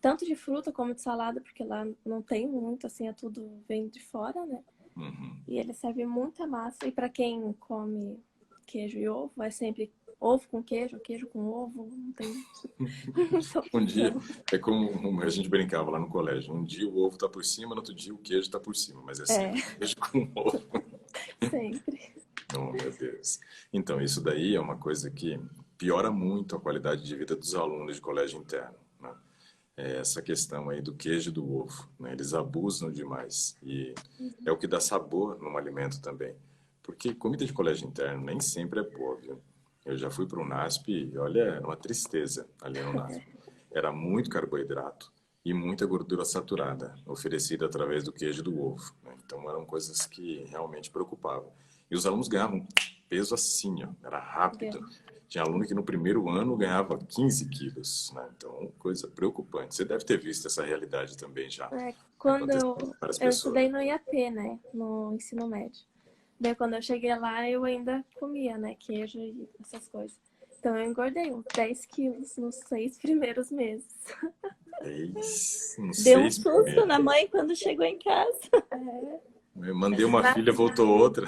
[SPEAKER 3] Tanto de fruta como de salada, porque lá não tem muito, assim, é tudo vem de fora, né?
[SPEAKER 1] Uhum.
[SPEAKER 3] E eles servem muita massa. E para quem come queijo e ovo, é sempre ovo com queijo, queijo com ovo, não tem muita
[SPEAKER 1] Um dia,
[SPEAKER 3] opção.
[SPEAKER 1] é como a gente brincava lá no colégio, um dia o ovo tá por cima, no outro dia o queijo tá por cima, mas é sempre queijo com ovo.
[SPEAKER 3] Sempre.
[SPEAKER 1] Oh, meu Deus. Então, isso daí é uma coisa que piora muito a qualidade de vida dos alunos de colégio interno, né? É essa questão aí do queijo e do ovo, né? Eles abusam demais e é o que dá sabor num alimento também. Porque comida de colégio interno nem sempre é boa, viu? Eu já fui para o NASP e olha, era uma tristeza ali no NASP. Era muito carboidrato e muita gordura saturada, oferecida através do queijo e do ovo, né? Então eram coisas que realmente preocupavam. E os alunos ganhavam peso assim, ó, era rápido. Tinha aluno que no primeiro ano ganhava 15 quilos, né? Então, coisa preocupante. Você deve ter visto essa realidade também já.
[SPEAKER 3] Quando eu
[SPEAKER 1] Várias
[SPEAKER 3] estudei
[SPEAKER 1] pessoas.
[SPEAKER 3] no IAP, né? No ensino médio. Daí quando eu cheguei lá, eu ainda comia, né? Queijo e essas coisas. Então eu engordei uns 10 quilos nos 6 primeiros meses.
[SPEAKER 1] Não
[SPEAKER 2] Deu
[SPEAKER 1] sei
[SPEAKER 2] um susto na mãe quando chegou em casa.
[SPEAKER 1] Eu mandei uma filha, voltou outra.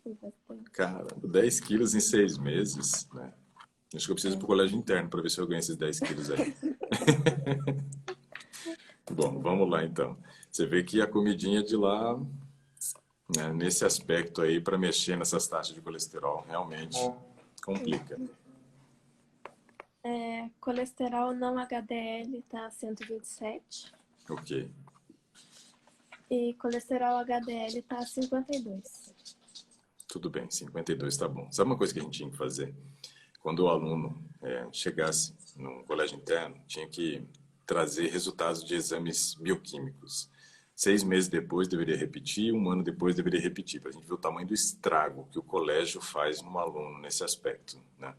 [SPEAKER 3] Foi bastante.
[SPEAKER 1] Cara, 10 quilos em 6 meses, né? Acho que eu preciso ir pro colégio interno para ver se eu ganho esses 10 quilos aí. Bom, vamos lá então. Você vê que a comidinha de lá, né, nesse aspecto aí, para mexer nessas taxas de colesterol, realmente complica.
[SPEAKER 3] Colesterol não HDL tá 127.
[SPEAKER 1] Ok.
[SPEAKER 3] E colesterol HDL tá 52.
[SPEAKER 1] Tudo bem, 52 tá bom. Sabe uma coisa que a gente tinha que fazer? Quando o aluno chegasse no colégio interno, tinha que trazer resultados de exames bioquímicos. 6 meses depois deveria repetir, 1 ano depois deveria repetir, para a gente ver o tamanho do estrago que o colégio faz no aluno nesse aspecto, né?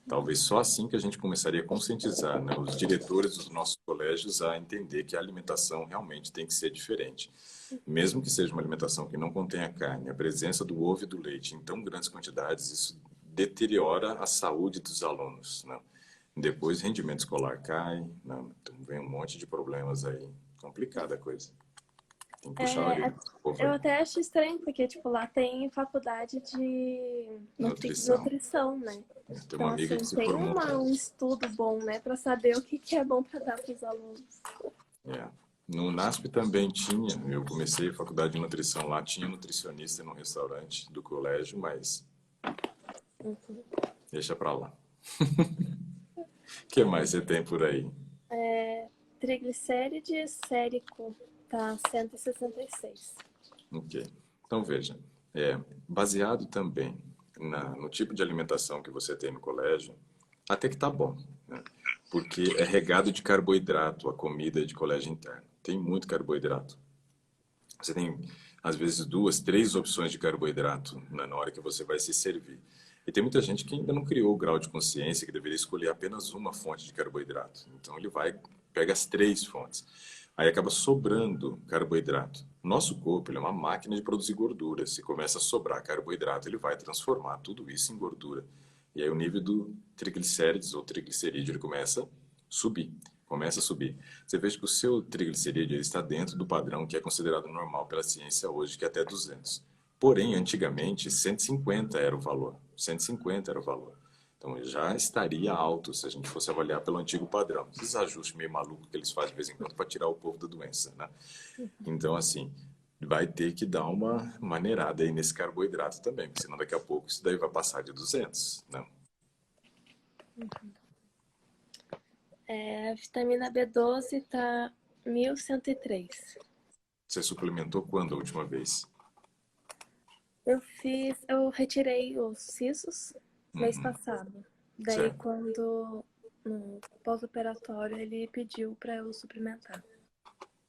[SPEAKER 1] Talvez só assim que a gente começaria a conscientizar, né, os diretores dos nossos colégios a entender que a alimentação realmente tem que ser diferente. Mesmo que seja uma alimentação que não contenha carne, a presença do ovo e do leite em tão grandes quantidades, isso deteriora a saúde dos alunos, né? Depois, o rendimento escolar cai, né? Então vem um monte de problemas aí. Complicada a coisa. Tem que puxar a orelha desse povo
[SPEAKER 3] Eu
[SPEAKER 1] aí.
[SPEAKER 3] até acho estranho, porque, tipo, lá tem faculdade de
[SPEAKER 1] Nutrição.
[SPEAKER 3] nutrição, né?
[SPEAKER 1] Tem uma
[SPEAKER 3] Então,
[SPEAKER 1] amiga que
[SPEAKER 3] assim,
[SPEAKER 1] se
[SPEAKER 3] tem
[SPEAKER 1] formou.
[SPEAKER 3] um estudo bom, né, para saber o que é bom para dar para os alunos.
[SPEAKER 1] É. No NASP também tinha, eu comecei a faculdade de nutrição lá, tinha nutricionista no restaurante do colégio, mas
[SPEAKER 3] Uhum.
[SPEAKER 1] deixa pra lá. O que mais você tem por aí?
[SPEAKER 3] Triglicérides sérico tá 166.
[SPEAKER 1] Ok. Então veja, baseado também no tipo de alimentação que você tem no colégio, até que tá bom, né? Porque é regado de carboidrato a comida de colégio interno. Tem muito carboidrato. Você tem, às vezes, duas, três opções de carboidrato na hora que você vai se servir. E tem muita gente que ainda não criou o grau de consciência que deveria escolher apenas uma fonte de carboidrato. Então ele vai, pega as três fontes. Aí acaba sobrando carboidrato. Nosso corpo ele é uma máquina de produzir gordura. Se começa a sobrar carboidrato, ele vai transformar tudo isso em gordura. E aí o nível do triglicérides ou triglicerídeo ele começa a subir. Começa a subir. Você veja que o seu triglicerídeo ele está dentro do padrão que é considerado normal pela ciência hoje, que é até 200. Porém, antigamente, 150 era o valor. 150 era o valor. Então, já estaria alto se a gente fosse avaliar pelo antigo padrão. Esses ajustes meio malucos que eles fazem de vez em quando para tirar o povo da doença, né? Então, assim, vai ter que dar uma maneirada aí nesse carboidrato também, porque senão daqui a pouco isso daí vai passar de 200, né?
[SPEAKER 3] A vitamina B12 tá 1103.
[SPEAKER 1] Você suplementou quando a última vez?
[SPEAKER 3] Eu retirei os sisos mês
[SPEAKER 1] Uhum,
[SPEAKER 3] passado. Daí,
[SPEAKER 1] certo.
[SPEAKER 3] quando no pós-operatório, ele pediu para eu suplementar.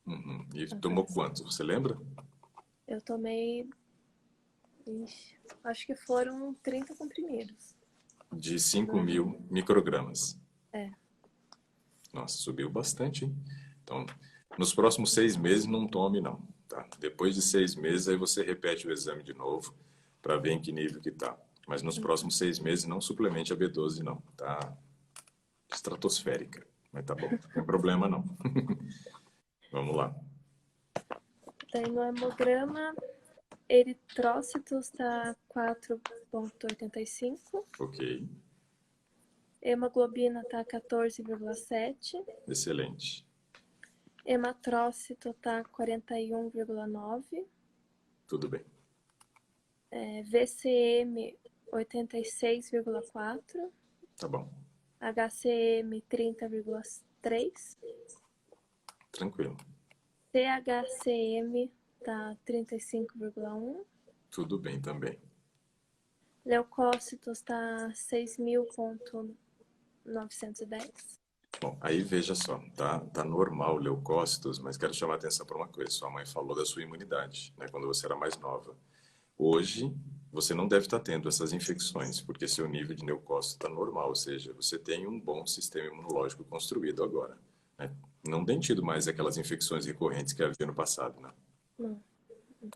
[SPEAKER 1] Uhum. E tomou
[SPEAKER 3] Agora,
[SPEAKER 1] quanto? Você lembra?
[SPEAKER 3] eu tomei, acho que foram 30 comprimidos.
[SPEAKER 1] De 5
[SPEAKER 3] Não
[SPEAKER 1] mil
[SPEAKER 3] lembro.
[SPEAKER 1] microgramas.
[SPEAKER 3] É.
[SPEAKER 1] Nossa, subiu bastante, hein? Então, nos próximos 6 meses não tome, não. Tá? Depois de 6 meses, aí você repete o exame de novo para ver em que nível que tá. Mas nos próximos 6 meses, não suplemente a B12, não. Tá estratosférica. Mas tá bom, não tem problema, não. Vamos lá.
[SPEAKER 3] Daí no hemograma, eritrócitos tá 4,85.
[SPEAKER 1] Ok,
[SPEAKER 3] Hemoglobina tá 14,7.
[SPEAKER 1] excelente.
[SPEAKER 3] Hematrócito tá 41,9.
[SPEAKER 1] Tudo bem.
[SPEAKER 3] VCM 86,4.
[SPEAKER 1] Tá bom.
[SPEAKER 3] HCM 30,3.
[SPEAKER 1] Tranquilo.
[SPEAKER 3] THCM tá 35,1.
[SPEAKER 1] Tudo bem também.
[SPEAKER 3] Leucócitos tá 6.910.
[SPEAKER 1] Bom, aí veja só, tá normal leucócitos, mas quero chamar a atenção para uma coisa. Sua mãe falou da sua imunidade, né, quando você era mais nova. Hoje, você não deve estar tendo essas infecções, porque seu nível de leucócito está normal, ou seja, você tem um bom sistema imunológico construído agora, né? Não tem tido mais aquelas infecções recorrentes que havia no passado, né?
[SPEAKER 3] Não.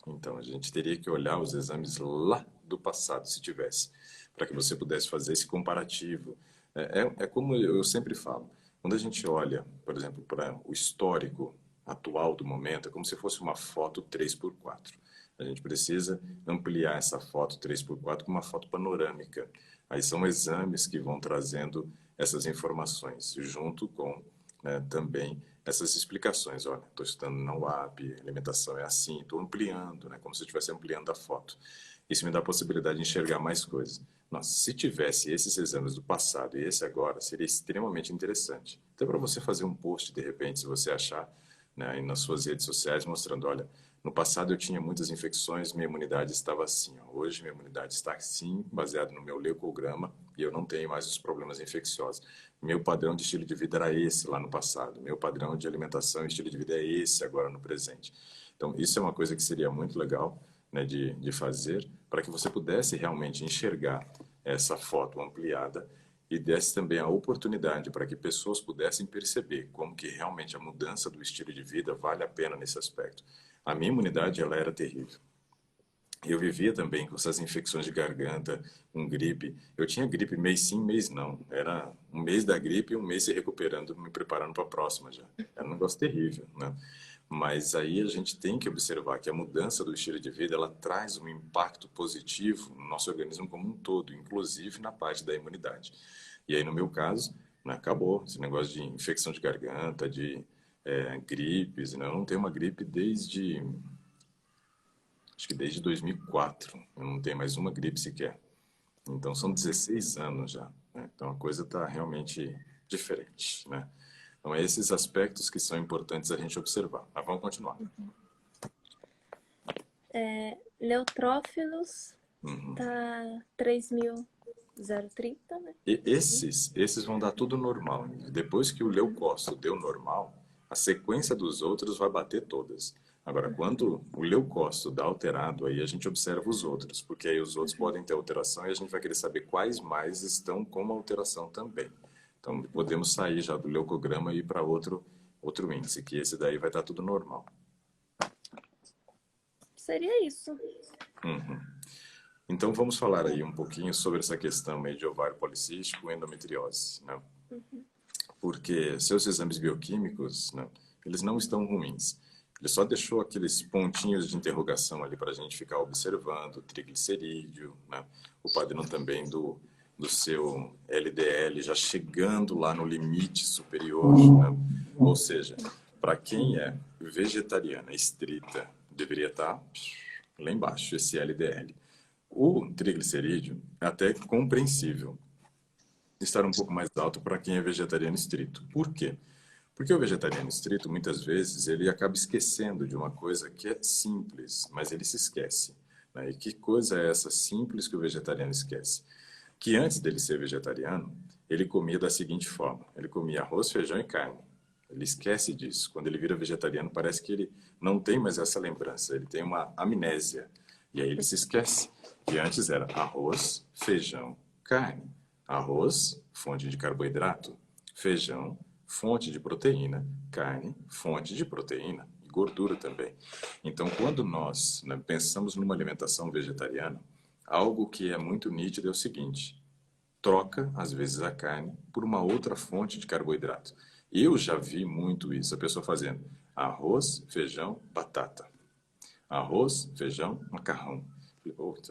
[SPEAKER 1] Então, a gente teria que olhar os exames lá do passado, se tivesse, para que você pudesse fazer esse comparativo. É como eu sempre falo, quando a gente olha, por exemplo, para o histórico atual do momento, é como se fosse uma foto 3x4. A gente precisa ampliar essa foto 3x4 com uma foto panorâmica. Aí são exames que vão trazendo essas informações, junto com, né, também essas explicações. Olha, estou estudando na UAP, alimentação é assim, estou ampliando, né, como se eu estivesse ampliando a foto. Isso me dá a possibilidade de enxergar mais coisas. Nossa, se tivesse esses exames do passado e esse agora, seria extremamente interessante. Até para você fazer um post, de repente, se você achar, né, aí nas suas redes sociais, mostrando, olha, no passado eu tinha muitas infecções, minha imunidade estava assim. Ó. Hoje minha imunidade está assim, baseado no meu leucograma, e eu não tenho mais os problemas infecciosos. Meu padrão de estilo de vida era esse lá no passado. Meu padrão de alimentação e estilo de vida é esse agora no presente. Então, isso é uma coisa que seria muito legal, né, de fazer, para que você pudesse realmente enxergar essa foto ampliada e desse também a oportunidade para que pessoas pudessem perceber como que realmente a mudança do estilo de vida vale a pena nesse aspecto. A minha imunidade, ela era terrível. Eu vivia também com essas infecções de garganta, com gripe. Eu tinha gripe mês sim, mês não. Era um mês da gripe e um mês se recuperando, me preparando para a próxima já. Era um negócio terrível, né? Mas aí a gente tem que observar que a mudança do estilo de vida, ela traz um impacto positivo no nosso organismo como um todo, inclusive na parte da imunidade. E aí, no meu caso, né, acabou esse negócio de infecção de garganta, de gripes, né? Eu não tenho uma gripe acho que desde 2004. Eu não tenho mais uma gripe sequer. Então, são 16 anos já, né? Então, a coisa está realmente diferente, né? Então, é esses aspectos que são importantes a gente observar. Mas vamos continuar.
[SPEAKER 3] Neutrófilos
[SPEAKER 1] Uhum.
[SPEAKER 3] tá 3.030, né?
[SPEAKER 1] E esses vão dar tudo normal. Depois que o leucócito deu normal, a sequência dos outros vai bater todas. Agora, quando o leucócito dá alterado, aí a gente observa os outros, porque aí os outros podem ter alteração e a gente vai querer saber quais mais estão com uma alteração também. Então, podemos sair já do leucograma e ir para outro índice, que esse daí vai estar tudo normal.
[SPEAKER 3] Seria isso.
[SPEAKER 1] Uhum. Então, vamos falar aí um pouquinho sobre essa questão aí de ovário policístico e endometriose, né? Porque seus exames bioquímicos, né, eles não estão ruins. Ele só deixou aqueles pontinhos de interrogação ali para a gente ficar observando, o triglicerídeo, né, o padrão também do seu LDL já chegando lá no limite superior, né? Ou seja, para quem é vegetariana estrita, deveria estar lá embaixo, esse LDL. O triglicerídeo é até compreensível estar um pouco mais alto para quem é vegetariano estrito. Por quê? Porque o vegetariano estrito, muitas vezes, ele acaba esquecendo de uma coisa que é simples, mas ele se esquece, né? E que coisa é essa simples que o vegetariano esquece? Que antes dele ser vegetariano, ele comia da seguinte forma: ele comia arroz, feijão e carne. Ele esquece disso. Quando ele vira vegetariano, parece que ele não tem mais essa lembrança, ele tem uma amnésia. E aí ele se esquece que antes era arroz, feijão, carne. Arroz, fonte de carboidrato. Feijão, fonte de proteína. Carne, fonte de proteína e gordura também. Então, quando nós, né, pensamos numa alimentação vegetariana, algo que é muito nítido é o seguinte: troca, às vezes, a carne por uma outra fonte de carboidrato. Eu já vi muito isso, a pessoa fazendo arroz, feijão, batata. Arroz, feijão, macarrão.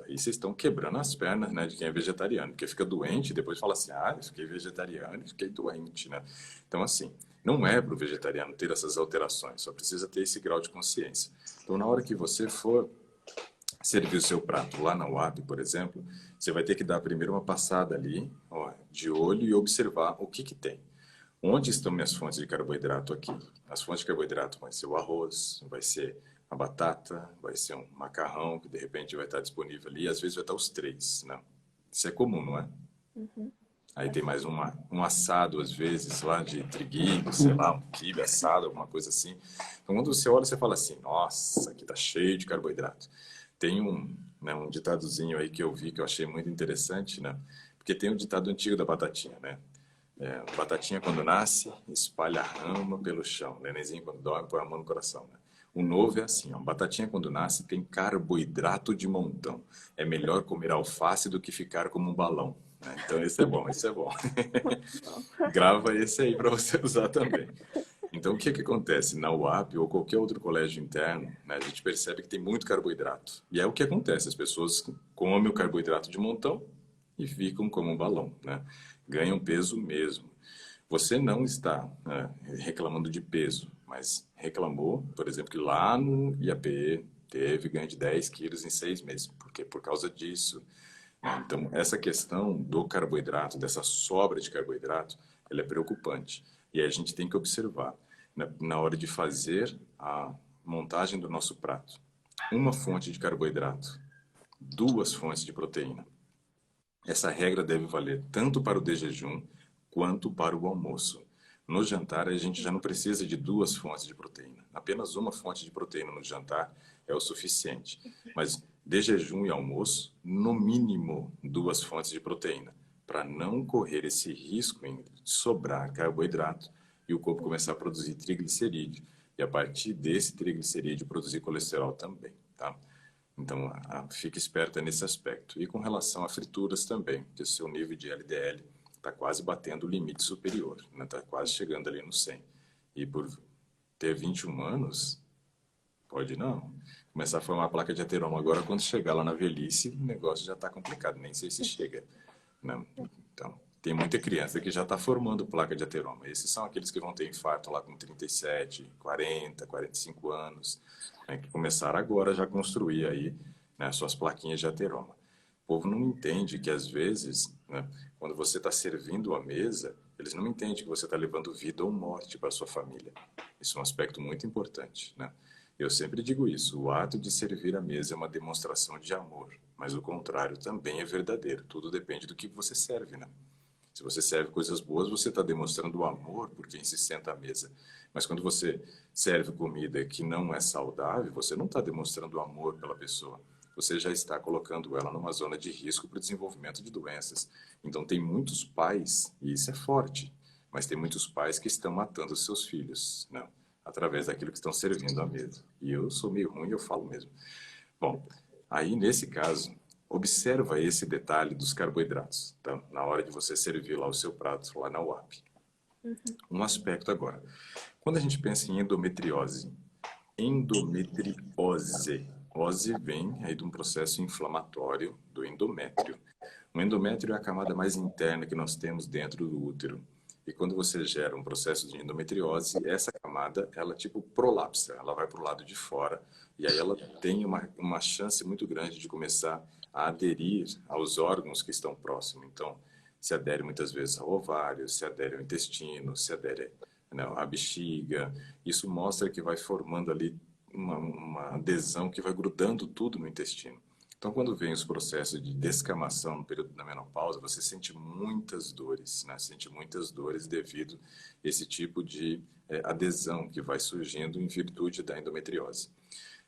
[SPEAKER 1] Aí vocês estão quebrando as pernas, né, de quem é vegetariano, porque fica doente e depois fala assim: ah, eu fiquei vegetariano e fiquei doente, né? Então, assim, não é para o vegetariano ter essas alterações, só precisa ter esse grau de consciência. Então, na hora que você for servir o seu prato lá na UAP, por exemplo, você vai ter que dar primeiro uma passada ali, ó, de olho e observar o que tem. Onde estão minhas fontes de carboidrato aqui? As fontes de carboidrato vai ser o arroz, vai ser a batata, vai ser um macarrão, que de repente vai estar disponível ali, às vezes vai estar os três, né? Isso é comum, não é? Aí tem mais um assado, às vezes, lá de triguilho, sei lá, um quibe assado, alguma coisa assim. Então, quando você olha, você fala assim: nossa, aqui tá cheio de carboidrato. Tem um ditadozinho aí que eu vi, que eu achei muito interessante, né? Porque tem um ditado antigo da batatinha, né? Batatinha, quando nasce, espalha a rama pelo chão. Nenenzinho, quando dorme, põe a mão no coração, né? O novo é assim, ó: batatinha, quando nasce, tem carboidrato de montão. É melhor comer alface do que ficar como um balão, né? Então, esse é bom, esse é bom. Grava esse aí para você usar também. Então, o que acontece? Na UAP ou qualquer outro colégio interno, né, a gente percebe que tem muito carboidrato. E é o que acontece: as pessoas comem o carboidrato de montão e ficam como um balão, né? Ganham peso mesmo. Você não está, né, reclamando de peso, mas reclamou, por exemplo, que lá no IAP teve ganho de 10 quilos em 6 meses. Por quê? Por causa disso. Então, essa questão do carboidrato, dessa sobra de carboidrato, ela é preocupante. E aí a gente tem que observar, na hora de fazer a montagem do nosso prato, uma fonte de carboidrato, 2 fontes de proteína. Essa regra deve valer tanto para o de jejum quanto para o almoço. No jantar, a gente já não precisa de 2 fontes de proteína. Apenas uma fonte de proteína no jantar é o suficiente. Mas de jejum e almoço, no mínimo 2 fontes de proteína, para não correr esse risco de sobrar carboidrato e o corpo começar a produzir triglicerídeo. E a partir desse triglicerídeo produzir colesterol também, tá? Então, fique esperta nesse aspecto. E com relação a frituras também, que o seu nível de LDL está quase batendo o limite superior, né? Está quase chegando ali no 100. E por ter 21 anos, Pode não. Começar a formar placa de ateroma. Agora, quando chegar lá na velhice, o negócio já está complicado. Nem sei se chega, né? Então, tem muita criança que já está formando placa de ateroma. Esses são aqueles que vão ter infarto lá com 37, 40, 45 anos, né, que começaram agora já a construir aí, né, suas plaquinhas de ateroma. O povo não entende que, às vezes, né, quando você está servindo a mesa, eles não entendem que você está levando vida ou morte para a sua família. Isso é um aspecto muito importante, né? Eu sempre digo isso, o ato de servir a mesa é uma demonstração de amor, mas o contrário também é verdadeiro. Tudo depende do que você serve, né? Se você serve coisas boas, você está demonstrando amor por quem se senta à mesa. Mas quando você serve comida que não é saudável, você não está demonstrando amor pela pessoa. Você já está colocando ela numa zona de risco para o desenvolvimento de doenças. Então, tem muitos pais, e isso é forte, mas tem muitos pais que estão matando os seus filhos, né? Através daquilo que estão servindo à mesa. E eu sou meio ruim, eu falo mesmo. Bom, aí nesse caso, observa esse detalhe dos carboidratos, tá? Na hora de você servir lá o seu prato, lá na UAP. Um aspecto agora. Quando a gente pensa em endometriose, ose vem aí de um processo inflamatório do endométrio. O endométrio é a camada mais interna que nós temos dentro do útero. E quando você gera um processo de endometriose, essa camada, ela tipo prolapsa, ela vai para o lado de fora. E aí ela tem uma chance muito grande de começar a aderir aos órgãos que estão próximos. Então, se adere muitas vezes ao ovário, se adere ao intestino, se adere, né, à bexiga. Isso mostra que vai formando ali uma adesão que vai grudando tudo no intestino. Então, quando vem os processos de descamação no período da menopausa, você sente muitas dores, né? Sente muitas dores devido a esse tipo de adesão que vai surgindo em virtude da endometriose.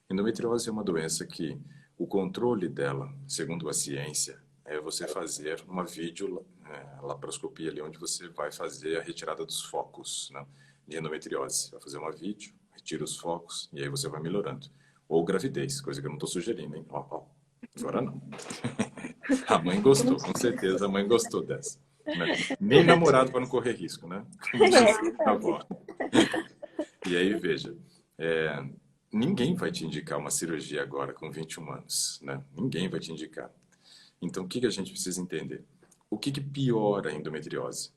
[SPEAKER 1] Endometriose é uma doença que o controle dela, segundo a ciência, é você fazer uma laparoscopia ali, onde você vai fazer a retirada dos focos, né, de endometriose. Vai fazer uma vídeo, retira os focos e aí você vai melhorando. Ou gravidez, coisa que eu não estou sugerindo, hein? Agora não. A mãe gostou, com certeza a mãe gostou dessa. Né? Nem namorado para não correr risco, né? Como diz a avó. E aí, veja, ninguém vai te indicar uma cirurgia agora com 21 anos, né? Ninguém vai te indicar. Então, o que a gente precisa entender? O que piora a endometriose?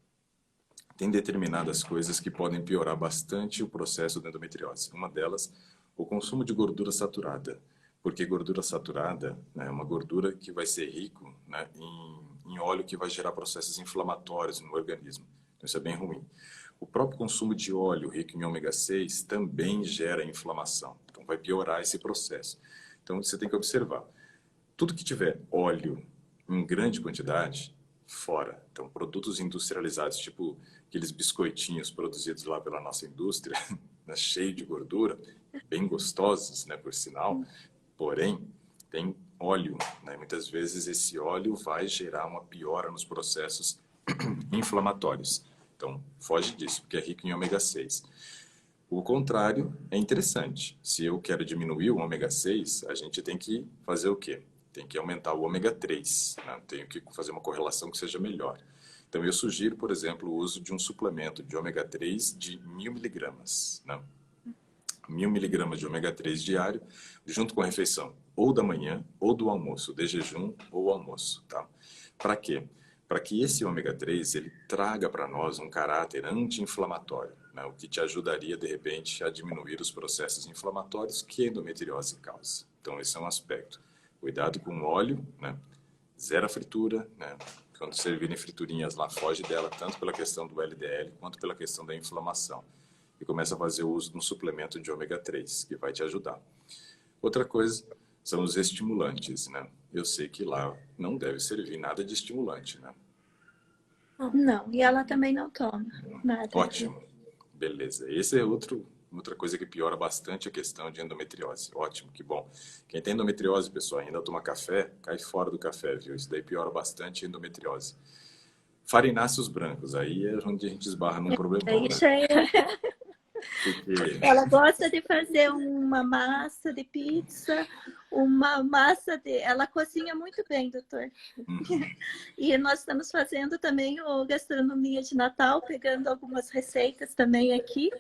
[SPEAKER 1] Tem determinadas coisas que podem piorar bastante o processo da endometriose. Uma delas, o consumo de gordura saturada. Porque gordura saturada, né, é uma gordura que vai ser rico, né, em óleo que vai gerar processos inflamatórios no organismo. Então, isso é bem ruim. O próprio consumo de óleo rico em ômega 6 também gera inflamação. Então, vai piorar esse processo. Então, você tem que observar. Tudo que tiver óleo em grande quantidade, fora. Então, produtos industrializados, tipo aqueles biscoitinhos produzidos lá pela nossa indústria, né, cheio de gordura, bem gostosos, né, por sinal, porém, tem óleo, né? Muitas vezes esse óleo vai gerar uma piora nos processos inflamatórios. Então, foge disso, porque é rico em ômega 6. O contrário é interessante. Se eu quero diminuir o ômega 6, a gente tem que fazer o quê? Tem que aumentar o ômega 3. Né? Tenho que fazer uma correlação que seja melhor. Então, eu sugiro, por exemplo, o uso de um suplemento de ômega 3 de 1000 miligramas, né? 1000 miligramas de ômega 3 diário, junto com a refeição, ou da manhã, ou do almoço, de jejum ou almoço, tá? Para quê? Para que esse ômega 3, ele traga para nós um caráter anti-inflamatório, né? O que te ajudaria, de repente, a diminuir os processos inflamatórios que a endometriose causa. Então, esse é um aspecto. Cuidado com o óleo, né? Zero a fritura, né? Quando servirem friturinhas lá, foge dela, tanto pela questão do LDL, quanto pela questão da inflamação. E começa a fazer o uso de um suplemento de ômega 3, que vai te ajudar. Outra coisa são os estimulantes, né? Eu sei que lá não deve servir nada de estimulante, né?
[SPEAKER 2] Não, e ela também não toma nada.
[SPEAKER 1] Ótimo, beleza. Esse é outra coisa que piora bastante a questão de endometriose. Ótimo, que bom. Quem tem endometriose, pessoal, ainda toma café, cai fora do café, viu? Isso daí piora bastante a endometriose. Farináceos brancos, aí é onde a gente esbarra num problemão, né? Porque...
[SPEAKER 2] Ela gosta de fazer uma massa de pizza, uma massa de... Ela cozinha muito bem, doutor. E nós estamos fazendo também o gastronomia de Natal, pegando algumas receitas também aqui,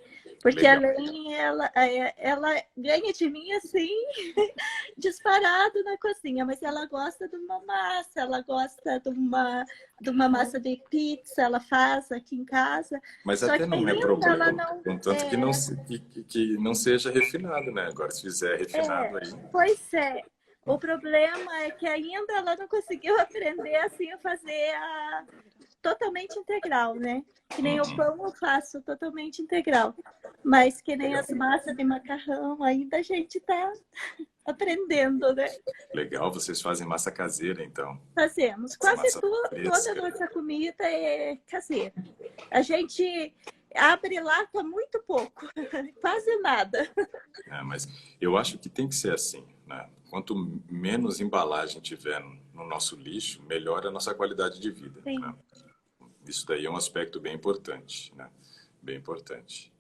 [SPEAKER 2] porque
[SPEAKER 1] Legal.
[SPEAKER 2] além ela ganha de mim assim, disparado na cozinha, mas ela gosta de uma massa, ela gosta de uma massa de pizza, ela faz aqui em casa.
[SPEAKER 1] Mas
[SPEAKER 2] Só
[SPEAKER 1] até
[SPEAKER 2] que
[SPEAKER 1] não é
[SPEAKER 2] ainda ela
[SPEAKER 1] problema,
[SPEAKER 2] não...
[SPEAKER 1] contanto que não, que não seja refinado, né? Agora, se fizer refinado aí...
[SPEAKER 2] Pois é. O problema é que ainda ela não conseguiu aprender assim a fazer totalmente integral, né? Que nem o pão eu faço totalmente integral. Mas que nem as massas de macarrão, ainda a gente tá aprendendo, né?
[SPEAKER 1] Legal, vocês fazem massa caseira, então.
[SPEAKER 2] Fazemos.
[SPEAKER 1] Essa
[SPEAKER 2] Quase
[SPEAKER 1] massa
[SPEAKER 2] toda a
[SPEAKER 1] fresca.
[SPEAKER 2] nossa comida é caseira. A gente abre lata muito pouco, quase nada.
[SPEAKER 1] Mas eu acho que tem que ser assim, né? Quanto menos embalagem tiver no nosso lixo, melhor a nossa qualidade de vida,
[SPEAKER 2] Sim.
[SPEAKER 1] né? Isso daí é um aspecto bem importante, né? Bem importante.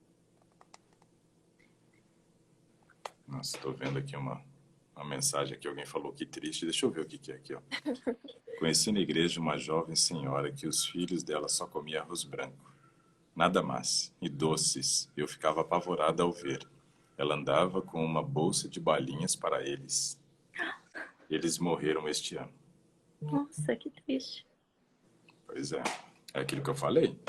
[SPEAKER 1] Nossa, estou vendo aqui uma mensagem que alguém falou, que triste. Deixa eu ver o que é aqui, ó. Conheci na igreja uma jovem senhora que os filhos dela só comiam arroz branco. Nada mais. E doces. Eu ficava apavorada ao ver. Ela andava com uma bolsa de balinhas para eles. Eles morreram este ano.
[SPEAKER 2] Nossa, que triste.
[SPEAKER 1] Pois é. É aquilo que eu falei.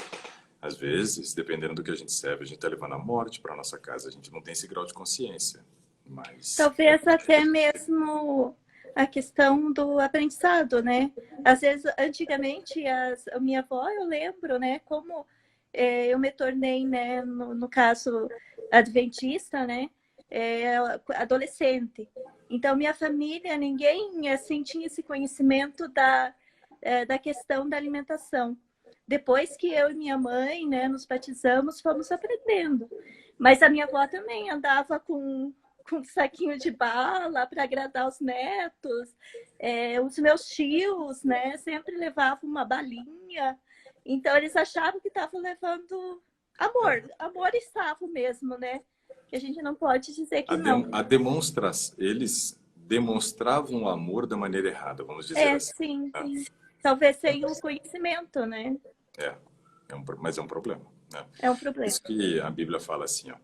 [SPEAKER 1] Às vezes, dependendo do que a gente serve, a gente está levando a morte para nossa casa. A gente não tem esse grau de consciência. Mas...
[SPEAKER 2] Talvez até mesmo a questão do aprendizado, né? Às vezes, antigamente, a minha avó, eu lembro, né? Como eu me tornei, né? No caso, adventista, né? Adolescente. Então, minha família, ninguém, assim, tinha esse conhecimento da questão da alimentação. Depois que eu e minha mãe, né, nos batizamos, fomos aprendendo. Mas a minha avó também andava com um saquinho de bala para agradar os netos. Os meus tios, né, sempre levavam uma balinha. Então, eles achavam que estavam levando amor. Amor estava mesmo, né? Que a gente não pode dizer que não.
[SPEAKER 1] Eles demonstravam o amor da maneira errada, vamos dizer assim.
[SPEAKER 2] Sim.
[SPEAKER 1] Né?
[SPEAKER 2] Talvez sem o conhecimento, né?
[SPEAKER 1] Mas é um problema. Né?
[SPEAKER 2] É um problema.
[SPEAKER 1] Isso que a Bíblia fala assim, ó,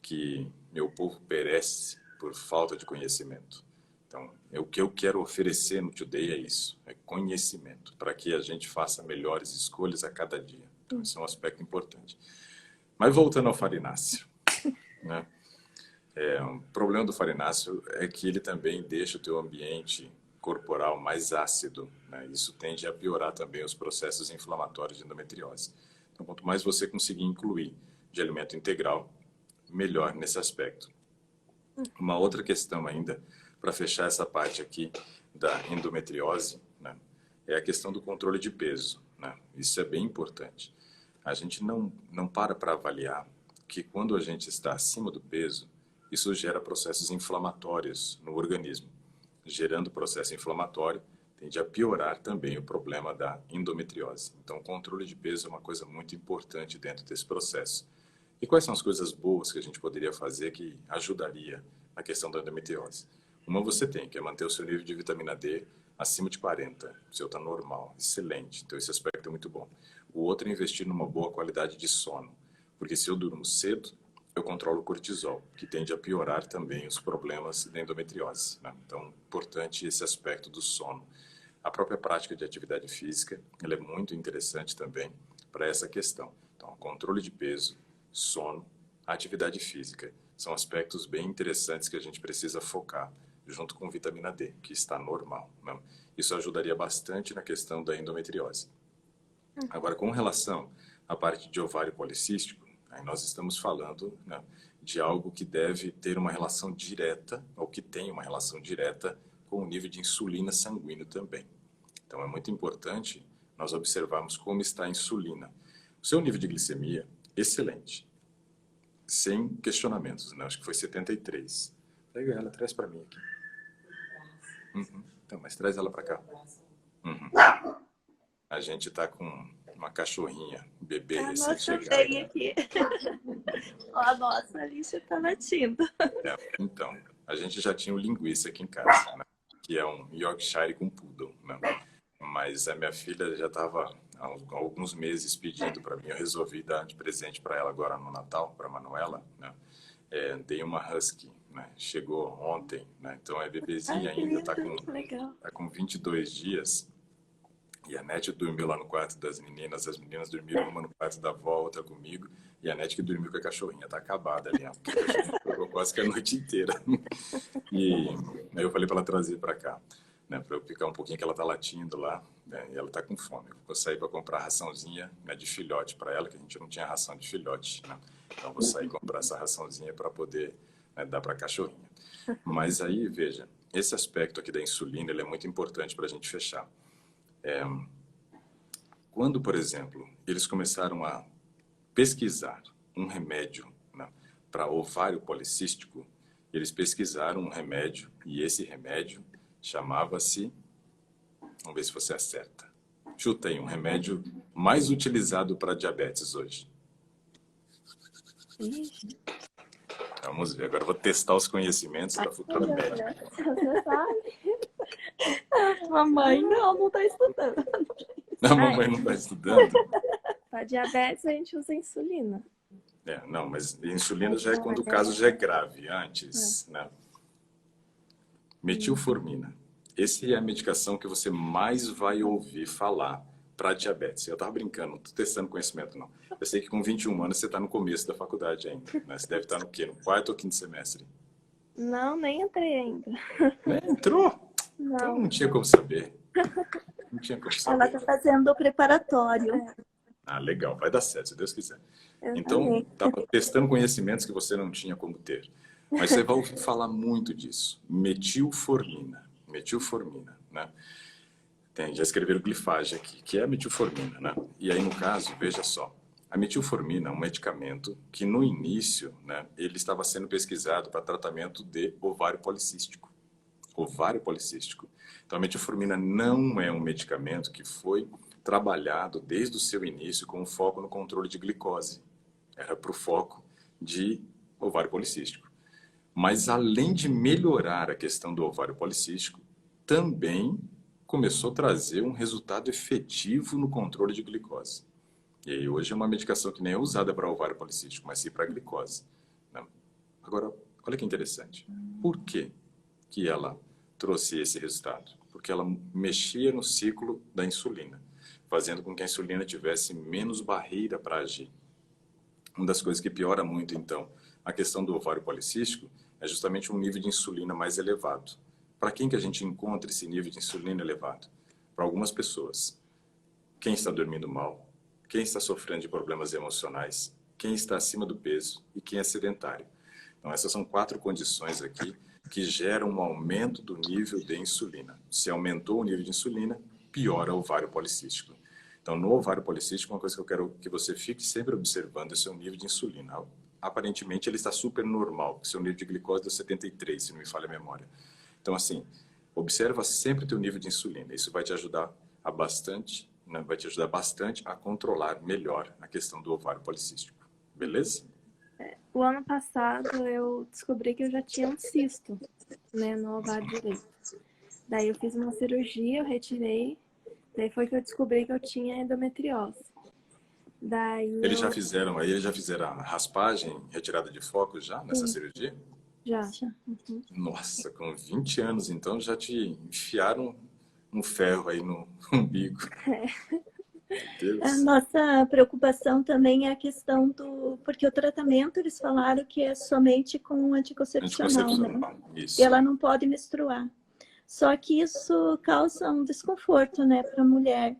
[SPEAKER 1] que meu povo perece por falta de conhecimento. Então, o que eu quero oferecer no Today é isso, é conhecimento, para que a gente faça melhores escolhas a cada dia. Então, esse é um aspecto importante. Mas voltando ao farináceo, né? O problema do farináceo é que ele também deixa o teu ambiente corporal mais ácido, né? Isso tende a piorar também os processos inflamatórios de endometriose. Então, quanto mais você conseguir incluir de alimento integral, melhor nesse aspecto. Uma outra questão ainda, para fechar essa parte aqui da endometriose, né, é a questão do controle de peso, né? Isso é bem importante. A gente não para avaliar que quando a gente está acima do peso, isso gera processos inflamatórios no organismo. Gerando processo inflamatório, tende a piorar também o problema da endometriose. Então, o controle de peso é uma coisa muito importante dentro desse processo. E quais são as coisas boas que a gente poderia fazer que ajudaria na questão da endometriose? Uma você tem, que é manter o seu nível de vitamina D acima de 40. O seu está normal, excelente. Então, esse aspecto é muito bom. O outro é investir numa boa qualidade de sono. Porque se eu durmo cedo, eu controlo o cortisol, que tende a piorar também os problemas da endometriose. Né? Então, importante esse aspecto do sono. A própria prática de atividade física, ela é muito interessante também para essa questão. Então, controle de peso, sono, atividade física, são aspectos bem interessantes que a gente precisa focar, junto com vitamina D, que está normal. Né? Isso ajudaria bastante na questão da endometriose. Agora, com relação à parte de ovário policístico, aí nós estamos falando, né, de algo que deve ter uma relação direta, ou que tem uma relação direta com o nível de insulina sanguíneo também. Então, é muito importante nós observarmos como está a insulina. O seu nível de glicemia, excelente. Sem questionamentos, né? Acho que foi 73. Pega ela, traz para mim aqui. Então, mas traz ela para cá. A gente está com uma cachorrinha, um bebê recém-chegado.
[SPEAKER 2] Aqui. Ó, a nossa, a lixa está latindo.
[SPEAKER 1] Então, a gente já tinha o linguiça aqui em casa, né? Que é um Yorkshire com Poodle, né? Mas a minha filha já estava há alguns meses pedindo para mim. Eu resolvi dar de presente para ela agora no Natal, para a Manuela, né? Dei uma Husky, né? Chegou ontem, né? Então é bebezinha ainda, está com 22 dias. E a Nete dormiu lá no quarto das meninas, as meninas dormiram uma no quarto da avó, outra comigo, e a Nete que dormiu com a cachorrinha, tá acabada ali, ó, porque a cachorrinha ficou quase que a noite inteira. E aí eu falei para ela trazer para cá, né, para eu picar um pouquinho, que ela tá latindo lá, né, e ela tá com fome. Eu vou sair para comprar raçãozinha, né, de filhote para ela, que a gente não tinha ração de filhote, né? Então vou sair comprar essa raçãozinha para poder, né, dar para a cachorrinha. Mas aí, veja, esse aspecto aqui da insulina, ele é muito importante para a gente fechar. Quando, por exemplo, eles começaram a pesquisar um remédio, né, para ovário policístico, eles pesquisaram um remédio e esse remédio chamava-se, vamos ver se você acerta, chuta aí, um remédio mais utilizado para diabetes hoje. Vamos ver, agora eu vou testar os conhecimentos da futura médica.
[SPEAKER 3] Você sabe?
[SPEAKER 2] Mamãe, não está estudando.
[SPEAKER 1] A mamãe não está estudando?
[SPEAKER 3] Para diabetes a gente usa insulina.
[SPEAKER 1] Não, mas insulina já é quando o caso já é grave, antes, né? Metilformina. Essa é a medicação que você mais vai ouvir falar para diabetes. Eu estava brincando, não estou testando conhecimento, não. Eu sei que com 21 anos você está no começo da faculdade ainda, né? Você deve estar no quê? No quarto ou quinto semestre?
[SPEAKER 3] Não, nem entrei ainda.
[SPEAKER 1] Entrou?
[SPEAKER 3] Não.
[SPEAKER 1] Então não tinha como saber. Não tinha como saber.
[SPEAKER 2] Ela está fazendo o preparatório.
[SPEAKER 1] Ah, legal. Vai dar certo, se Deus quiser.
[SPEAKER 3] Eu
[SPEAKER 1] Então, estava testando conhecimentos que você não tinha como ter. Mas você vai ouvir falar muito disso. Metilformina. Metilformina, né? Já escreveram glifagem aqui, que é a metilformina, né? E aí, no caso, veja só. A metilformina é um medicamento que, no início, né, ele estava sendo pesquisado para tratamento de ovário policístico. Ovário policístico. Então, a metilformina não é um medicamento que foi trabalhado desde o seu início com foco no controle de glicose. Era para o foco de ovário policístico. Mas, além de melhorar a questão do ovário policístico, também começou a trazer um resultado efetivo no controle de glicose. E aí, hoje é uma medicação que nem é usada para ovário policístico, mas sim para glicose, né? Agora, olha que interessante. Por que que ela trouxe esse resultado? Porque ela mexia no ciclo da insulina, fazendo com que a insulina tivesse menos barreira para agir. Uma das coisas que piora muito, então, a questão do ovário policístico é justamente um nível de insulina mais elevado. Para quem que a gente encontra esse nível de insulina elevado? Para algumas pessoas. Quem está dormindo mal, quem está sofrendo de problemas emocionais, quem está acima do peso e quem é sedentário. Então, essas são 4 condições aqui que geram um aumento do nível de insulina. Se aumentou o nível de insulina, piora o ovário policístico. Então, no ovário policístico, uma coisa que eu quero que você fique sempre observando é o seu nível de insulina. Aparentemente, ele está super normal, porque seu nível de glicose deu 73, se não me falha a memória. Então, assim, observa sempre o teu nível de insulina. Isso vai te ajudar bastante, né? Vai te ajudar bastante a controlar melhor a questão do ovário policístico. Beleza?
[SPEAKER 3] O ano passado eu descobri que eu já tinha um cisto, né, no ovário direito. Daí eu fiz uma cirurgia, eu retirei. Daí foi que eu descobri que eu tinha endometriose. Daí
[SPEAKER 1] Eles já fizeram a raspagem, retirada de foco já nessa cirurgia?
[SPEAKER 3] Já.
[SPEAKER 2] Uhum.
[SPEAKER 1] Nossa, com 20 anos, então, já te enfiaram um ferro aí no umbigo. Meu Deus.
[SPEAKER 2] A nossa preocupação também é a questão do... Porque o tratamento, eles falaram que é somente com anticoncepcional, né?
[SPEAKER 1] Isso.
[SPEAKER 2] E ela não pode menstruar. Só que isso causa um desconforto, né, para a mulher.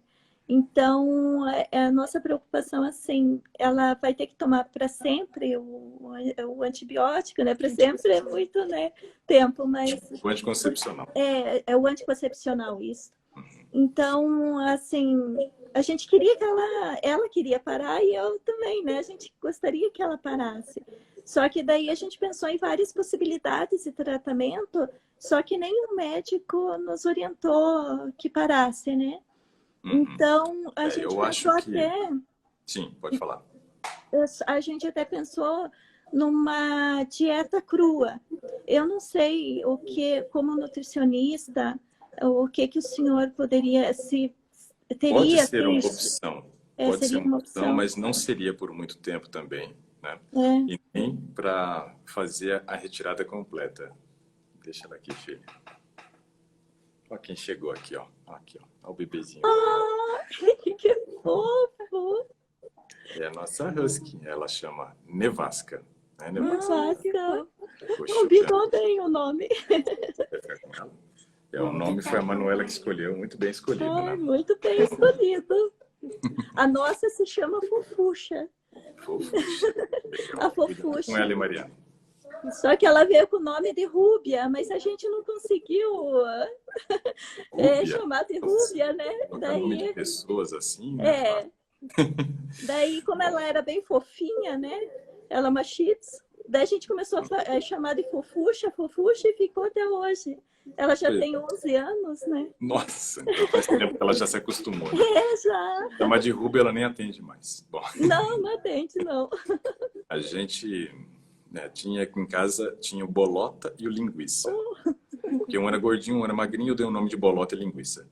[SPEAKER 2] Então, a nossa preocupação, assim, ela vai ter que tomar para sempre o antibiótico, né? Para sempre é muito, né, tempo, mas...
[SPEAKER 1] O anticoncepcional.
[SPEAKER 2] É o anticoncepcional, isso. Então, assim, a gente queria que ela queria parar e eu também, né? A gente gostaria que ela parasse. Só que daí a gente pensou em várias possibilidades de tratamento, só que nenhum médico nos orientou que parasse, né? Então, a gente pensou até...
[SPEAKER 1] Sim, pode falar.
[SPEAKER 2] A gente até pensou numa dieta crua. Eu não sei o que, como nutricionista, o que o senhor poderia, se
[SPEAKER 1] Pode
[SPEAKER 2] teria,
[SPEAKER 1] ser uma opção, pode ser
[SPEAKER 2] seria
[SPEAKER 1] uma
[SPEAKER 2] uma
[SPEAKER 1] opção,
[SPEAKER 2] opção.
[SPEAKER 1] mas não seria por muito tempo também, né?
[SPEAKER 2] É.
[SPEAKER 1] E nem para fazer a retirada completa. Deixa ela aqui, filha. Olha quem chegou aqui, ó. Aqui, ó. Olha o bebezinho.
[SPEAKER 2] Que fofo!
[SPEAKER 1] É a nossa husky. Ela chama Nevasca. Né, Nevasca?
[SPEAKER 2] Nevasca.
[SPEAKER 1] Poxa,
[SPEAKER 2] Combinou bem o nome.
[SPEAKER 1] quer ficar com ela? O nome foi a Manuela que escolheu, muito bem escolhido,
[SPEAKER 2] Ai,
[SPEAKER 1] né?
[SPEAKER 2] muito bem escolhido. A nossa se chama Fofuxa.
[SPEAKER 1] Fofuxa.
[SPEAKER 2] A
[SPEAKER 1] Com
[SPEAKER 2] Fofuxa.
[SPEAKER 1] ela e Mariana.
[SPEAKER 2] Só que ela veio com o nome de Rúbia, mas a gente não conseguiu chamar de Rúbia, né?
[SPEAKER 1] Nome de pessoas assim, né?
[SPEAKER 2] Daí, como ela era bem fofinha, né? Ela é uma shih tzu. Daí a gente começou a chamar de Fofuxa, Fofuxa, e ficou até hoje. Ela já tem 11 anos, né?
[SPEAKER 1] Nossa, então faz tempo que ela já se acostumou. Né?
[SPEAKER 2] Já.
[SPEAKER 1] Chamar de Rúbia ela nem atende mais. Bom,
[SPEAKER 2] não atende, não.
[SPEAKER 1] A gente tinha aqui em casa, tinha o Bolota e o Linguiça. Porque um era gordinho, um era magrinho, eu dei o nome de Bolota e Linguiça.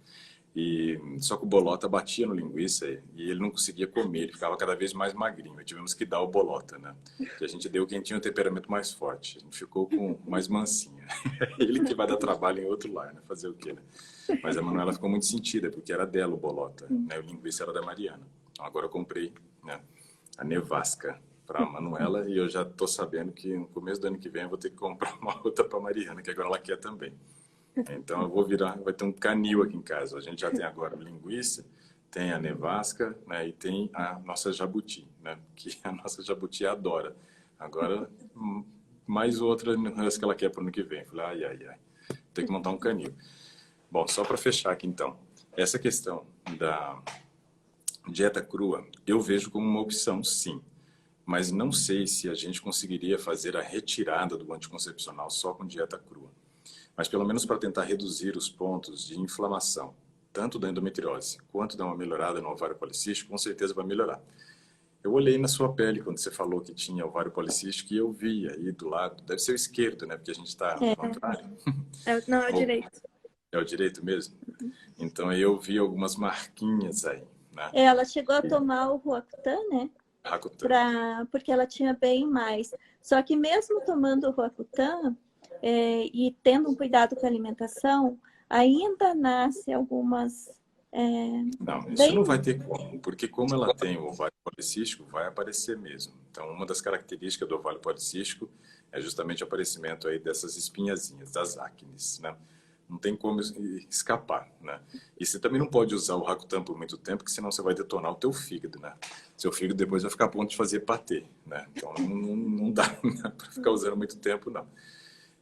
[SPEAKER 1] Só que o Bolota batia no Linguiça e ele não conseguia comer, ele ficava cada vez mais magrinho. Tivemos que dar o Bolota, né? Que a gente deu quem tinha um temperamento mais forte. A gente ficou com mais mansinha. Ele que vai dar trabalho em outro lar, né? Fazer o quê, né? Mas a Manuela ficou muito sentida, porque era dela o Bolota, né? O Linguiça era da Mariana. Então agora eu comprei, né, a Nevasca para a Manuela e eu já tô sabendo que no começo do ano que vem eu vou ter que comprar uma outra para Mariana, que agora ela quer também. Então eu vou vai ter um canil aqui em casa. A gente já tem agora o Linguiça, tem a Nevasca, né, e tem a nossa Jabuti, né, que a nossa Jabuti adora. Agora, mais outra que ela quer para o ano que vem. Falei, ai, tem que montar um canil. Bom, só para fechar aqui então, essa questão da dieta crua, eu vejo como uma opção, sim. Mas não sei se a gente conseguiria fazer a retirada do anticoncepcional só com dieta crua. Mas pelo menos para tentar reduzir os pontos de inflamação, tanto da endometriose quanto dar uma melhorada no ovário policístico, com certeza vai melhorar. Eu olhei na sua pele quando você falou que tinha ovário policístico e eu vi aí do lado, deve ser o esquerdo, né? Porque a gente está ao contrário.
[SPEAKER 3] Não, é o direito.
[SPEAKER 1] É o direito mesmo? Então eu vi algumas marquinhas aí, né?
[SPEAKER 2] Ela chegou a tomar o Roacutan, né? Porque ela tinha bem mais. Só que mesmo tomando o Roacutan e tendo um cuidado com a alimentação, ainda nasce algumas...
[SPEAKER 1] Não, isso não vai ter como, porque como ela tem o ovário policístico, vai aparecer mesmo. Então, uma das características do ovário policístico é justamente o aparecimento aí dessas espinhazinhas, das acnes, né? Não tem como escapar, né? E você também não pode usar o Roacutan por muito tempo, porque senão você vai detonar o teu fígado, né? Seu fígado depois vai ficar a ponto de fazer patê, né? Então não dá para ficar usando muito tempo, não.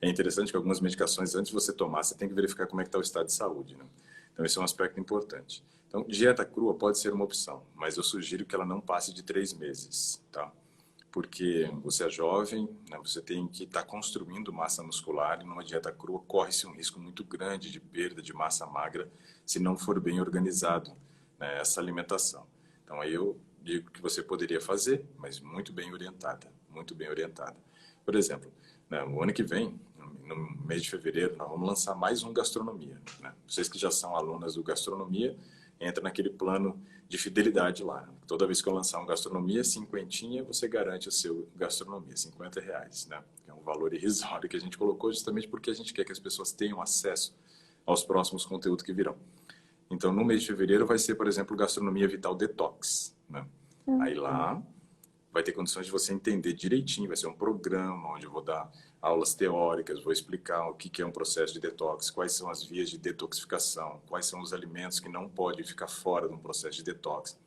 [SPEAKER 1] É interessante que algumas medicações, antes de você tomar, você tem que verificar como é que está o estado de saúde, né? Então esse é um aspecto importante. Então, dieta crua pode ser uma opção, mas eu sugiro que ela não passe de 3 meses, tá? Porque você é jovem, né, você tem que estar construindo massa muscular e numa dieta crua corre-se um risco muito grande de perda de massa magra se não for bem organizado, né, essa alimentação. Então aí eu digo que você poderia fazer, mas muito bem orientada, muito bem orientada. Por exemplo, né, o ano que vem, no mês de fevereiro, nós vamos lançar mais um Gastronomia, né? Vocês que já são alunas do Gastronomia, entra naquele plano de fidelidade lá. Toda vez que eu lançar um Gastronomia, 50, você garante o seu Gastronomia, R$50, né? É um valor irrisório que a gente colocou justamente porque a gente quer que as pessoas tenham acesso aos próximos conteúdos que virão. Então, no mês de fevereiro vai ser, por exemplo, Gastronomia Vital Detox, né? Aí lá vai ter condições de você entender direitinho, vai ser um programa onde eu vou dar aulas teóricas, vou explicar o que é um processo de detox, quais são as vias de detoxificação, quais são os alimentos que não podem ficar fora de um processo de detox.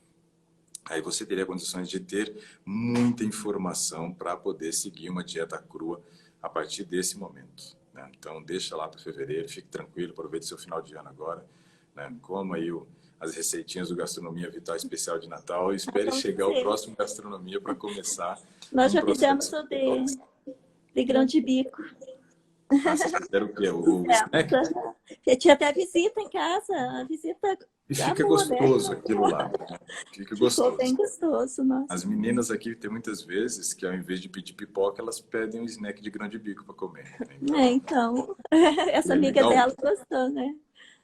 [SPEAKER 1] Aí você teria condições de ter muita informação para poder seguir uma dieta crua a partir desse momento, né? Então, deixa lá para fevereiro, fique tranquilo, aproveite seu final de ano agora, né? Coma aí as receitinhas do Gastronomia Vital Especial de Natal e espere chegar o próximo Gastronomia para começar.
[SPEAKER 2] Nós já fizemos o de grão de bico.
[SPEAKER 1] Vocês fizeram o quê? O snack?
[SPEAKER 2] Eu tinha até visita em casa, a visita
[SPEAKER 1] E
[SPEAKER 2] Tá
[SPEAKER 1] fica
[SPEAKER 2] bom, né?
[SPEAKER 1] gostoso aquilo lá. Né? Fica
[SPEAKER 2] Ficou
[SPEAKER 1] gostoso.
[SPEAKER 2] bem gostoso, nossa.
[SPEAKER 1] As meninas aqui tem muitas vezes que ao invés de pedir pipoca, elas pedem um snack de grão de bico para comer.
[SPEAKER 2] Então, essa
[SPEAKER 1] É
[SPEAKER 2] amiga
[SPEAKER 1] legal.
[SPEAKER 2] dela gostou, né?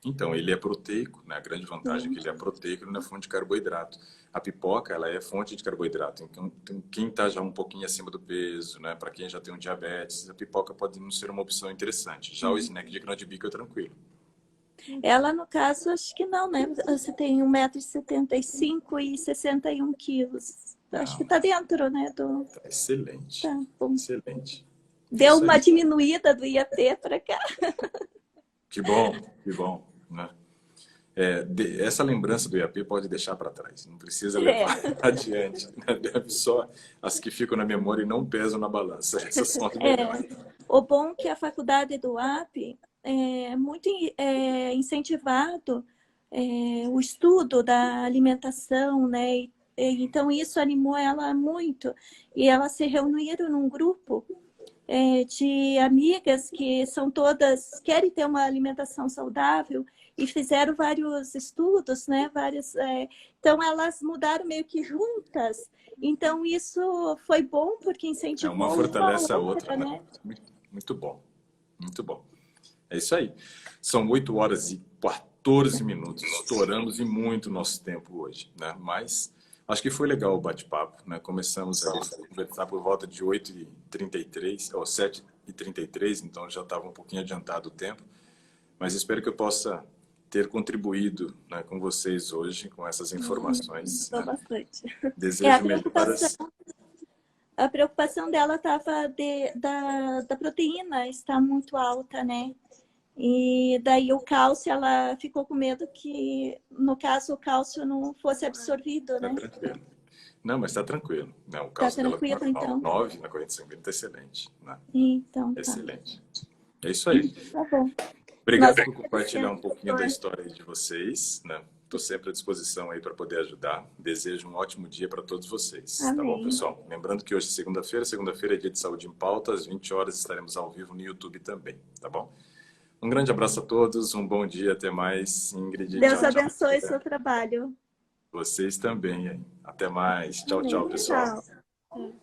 [SPEAKER 1] Então, ele é proteico, né? A grande vantagem é que ele é proteico e não é fonte de carboidrato. A pipoca, ela é fonte de carboidrato. Então, quem está já um pouquinho acima do peso, né? Para quem já tem um diabetes, a pipoca pode não ser uma opção interessante. Já o snack de grão de bico é tranquilo.
[SPEAKER 2] Ela, no caso, acho que não, né? Você tem 1,75 m e 61 quilos. Acho que
[SPEAKER 1] Não,
[SPEAKER 2] tá dentro, né?
[SPEAKER 1] tá excelente.
[SPEAKER 2] Tá bom.
[SPEAKER 1] Excelente. É
[SPEAKER 2] Deu
[SPEAKER 1] isso
[SPEAKER 2] uma
[SPEAKER 1] aí.
[SPEAKER 2] diminuída do IAP para cá.
[SPEAKER 1] Que bom, né? Essa lembrança do IAP pode deixar para trás, não precisa levar adiante. Né? Deve só as que ficam na memória e não pesam na balança. Essas são as melhores.
[SPEAKER 2] O bom é que a faculdade do AP é muito incentivado o estudo da alimentação, né? Então, isso animou ela muito. E elas se reuniram num grupo de amigas que são todas, querem ter uma alimentação saudável e fizeram vários estudos, né? Então, elas mudaram meio que juntas. Então, isso foi bom porque incentivou
[SPEAKER 1] Uma fortalece a outra,
[SPEAKER 2] né?
[SPEAKER 1] né? Muito bom, muito bom. É isso aí. São 8h14. Estouramos e muito nosso tempo hoje, né? Mas acho que foi legal o bate-papo, né? Começamos a conversar por volta de 8h33 ou 7h33, então já estava um pouquinho adiantado o tempo. Mas espero que eu possa ter contribuído, né, com vocês hoje, com essas informações.
[SPEAKER 2] Gostou
[SPEAKER 1] Né?
[SPEAKER 2] bastante.
[SPEAKER 1] Desejo melhoras.
[SPEAKER 2] A preocupação dela estava da proteína estar muito alta, né? E daí o cálcio, ela ficou com medo que, no caso, o cálcio não fosse absorvido, né?
[SPEAKER 1] Tá tranquilo. Não, mas está tranquilo. Não, o
[SPEAKER 2] Tá
[SPEAKER 1] cálcio dela
[SPEAKER 2] tranquilo,
[SPEAKER 1] normal,
[SPEAKER 2] então?
[SPEAKER 1] 9 na corrente sanguínea está excelente. Né?
[SPEAKER 2] Então, tá.
[SPEAKER 1] Excelente. É isso aí.
[SPEAKER 2] Tá bom.
[SPEAKER 1] Obrigado
[SPEAKER 2] Nós
[SPEAKER 1] por compartilhar um pouquinho da história de vocês. Né? Estou sempre à disposição aí para poder ajudar. Desejo um ótimo dia para todos vocês.
[SPEAKER 2] Amém.
[SPEAKER 1] Tá bom, pessoal? Lembrando que hoje é segunda-feira é dia de Saúde em Pauta. Às 20 horas estaremos ao vivo no YouTube também, tá bom? Um grande abraço a todos, um bom dia, até mais. Ingrid,
[SPEAKER 2] Deus
[SPEAKER 1] tchau,
[SPEAKER 2] abençoe
[SPEAKER 1] tchau.
[SPEAKER 2] seu trabalho.
[SPEAKER 1] Vocês também, hein? Até mais. Tchau,
[SPEAKER 2] Amém.
[SPEAKER 1] tchau, pessoal.
[SPEAKER 2] Tchau.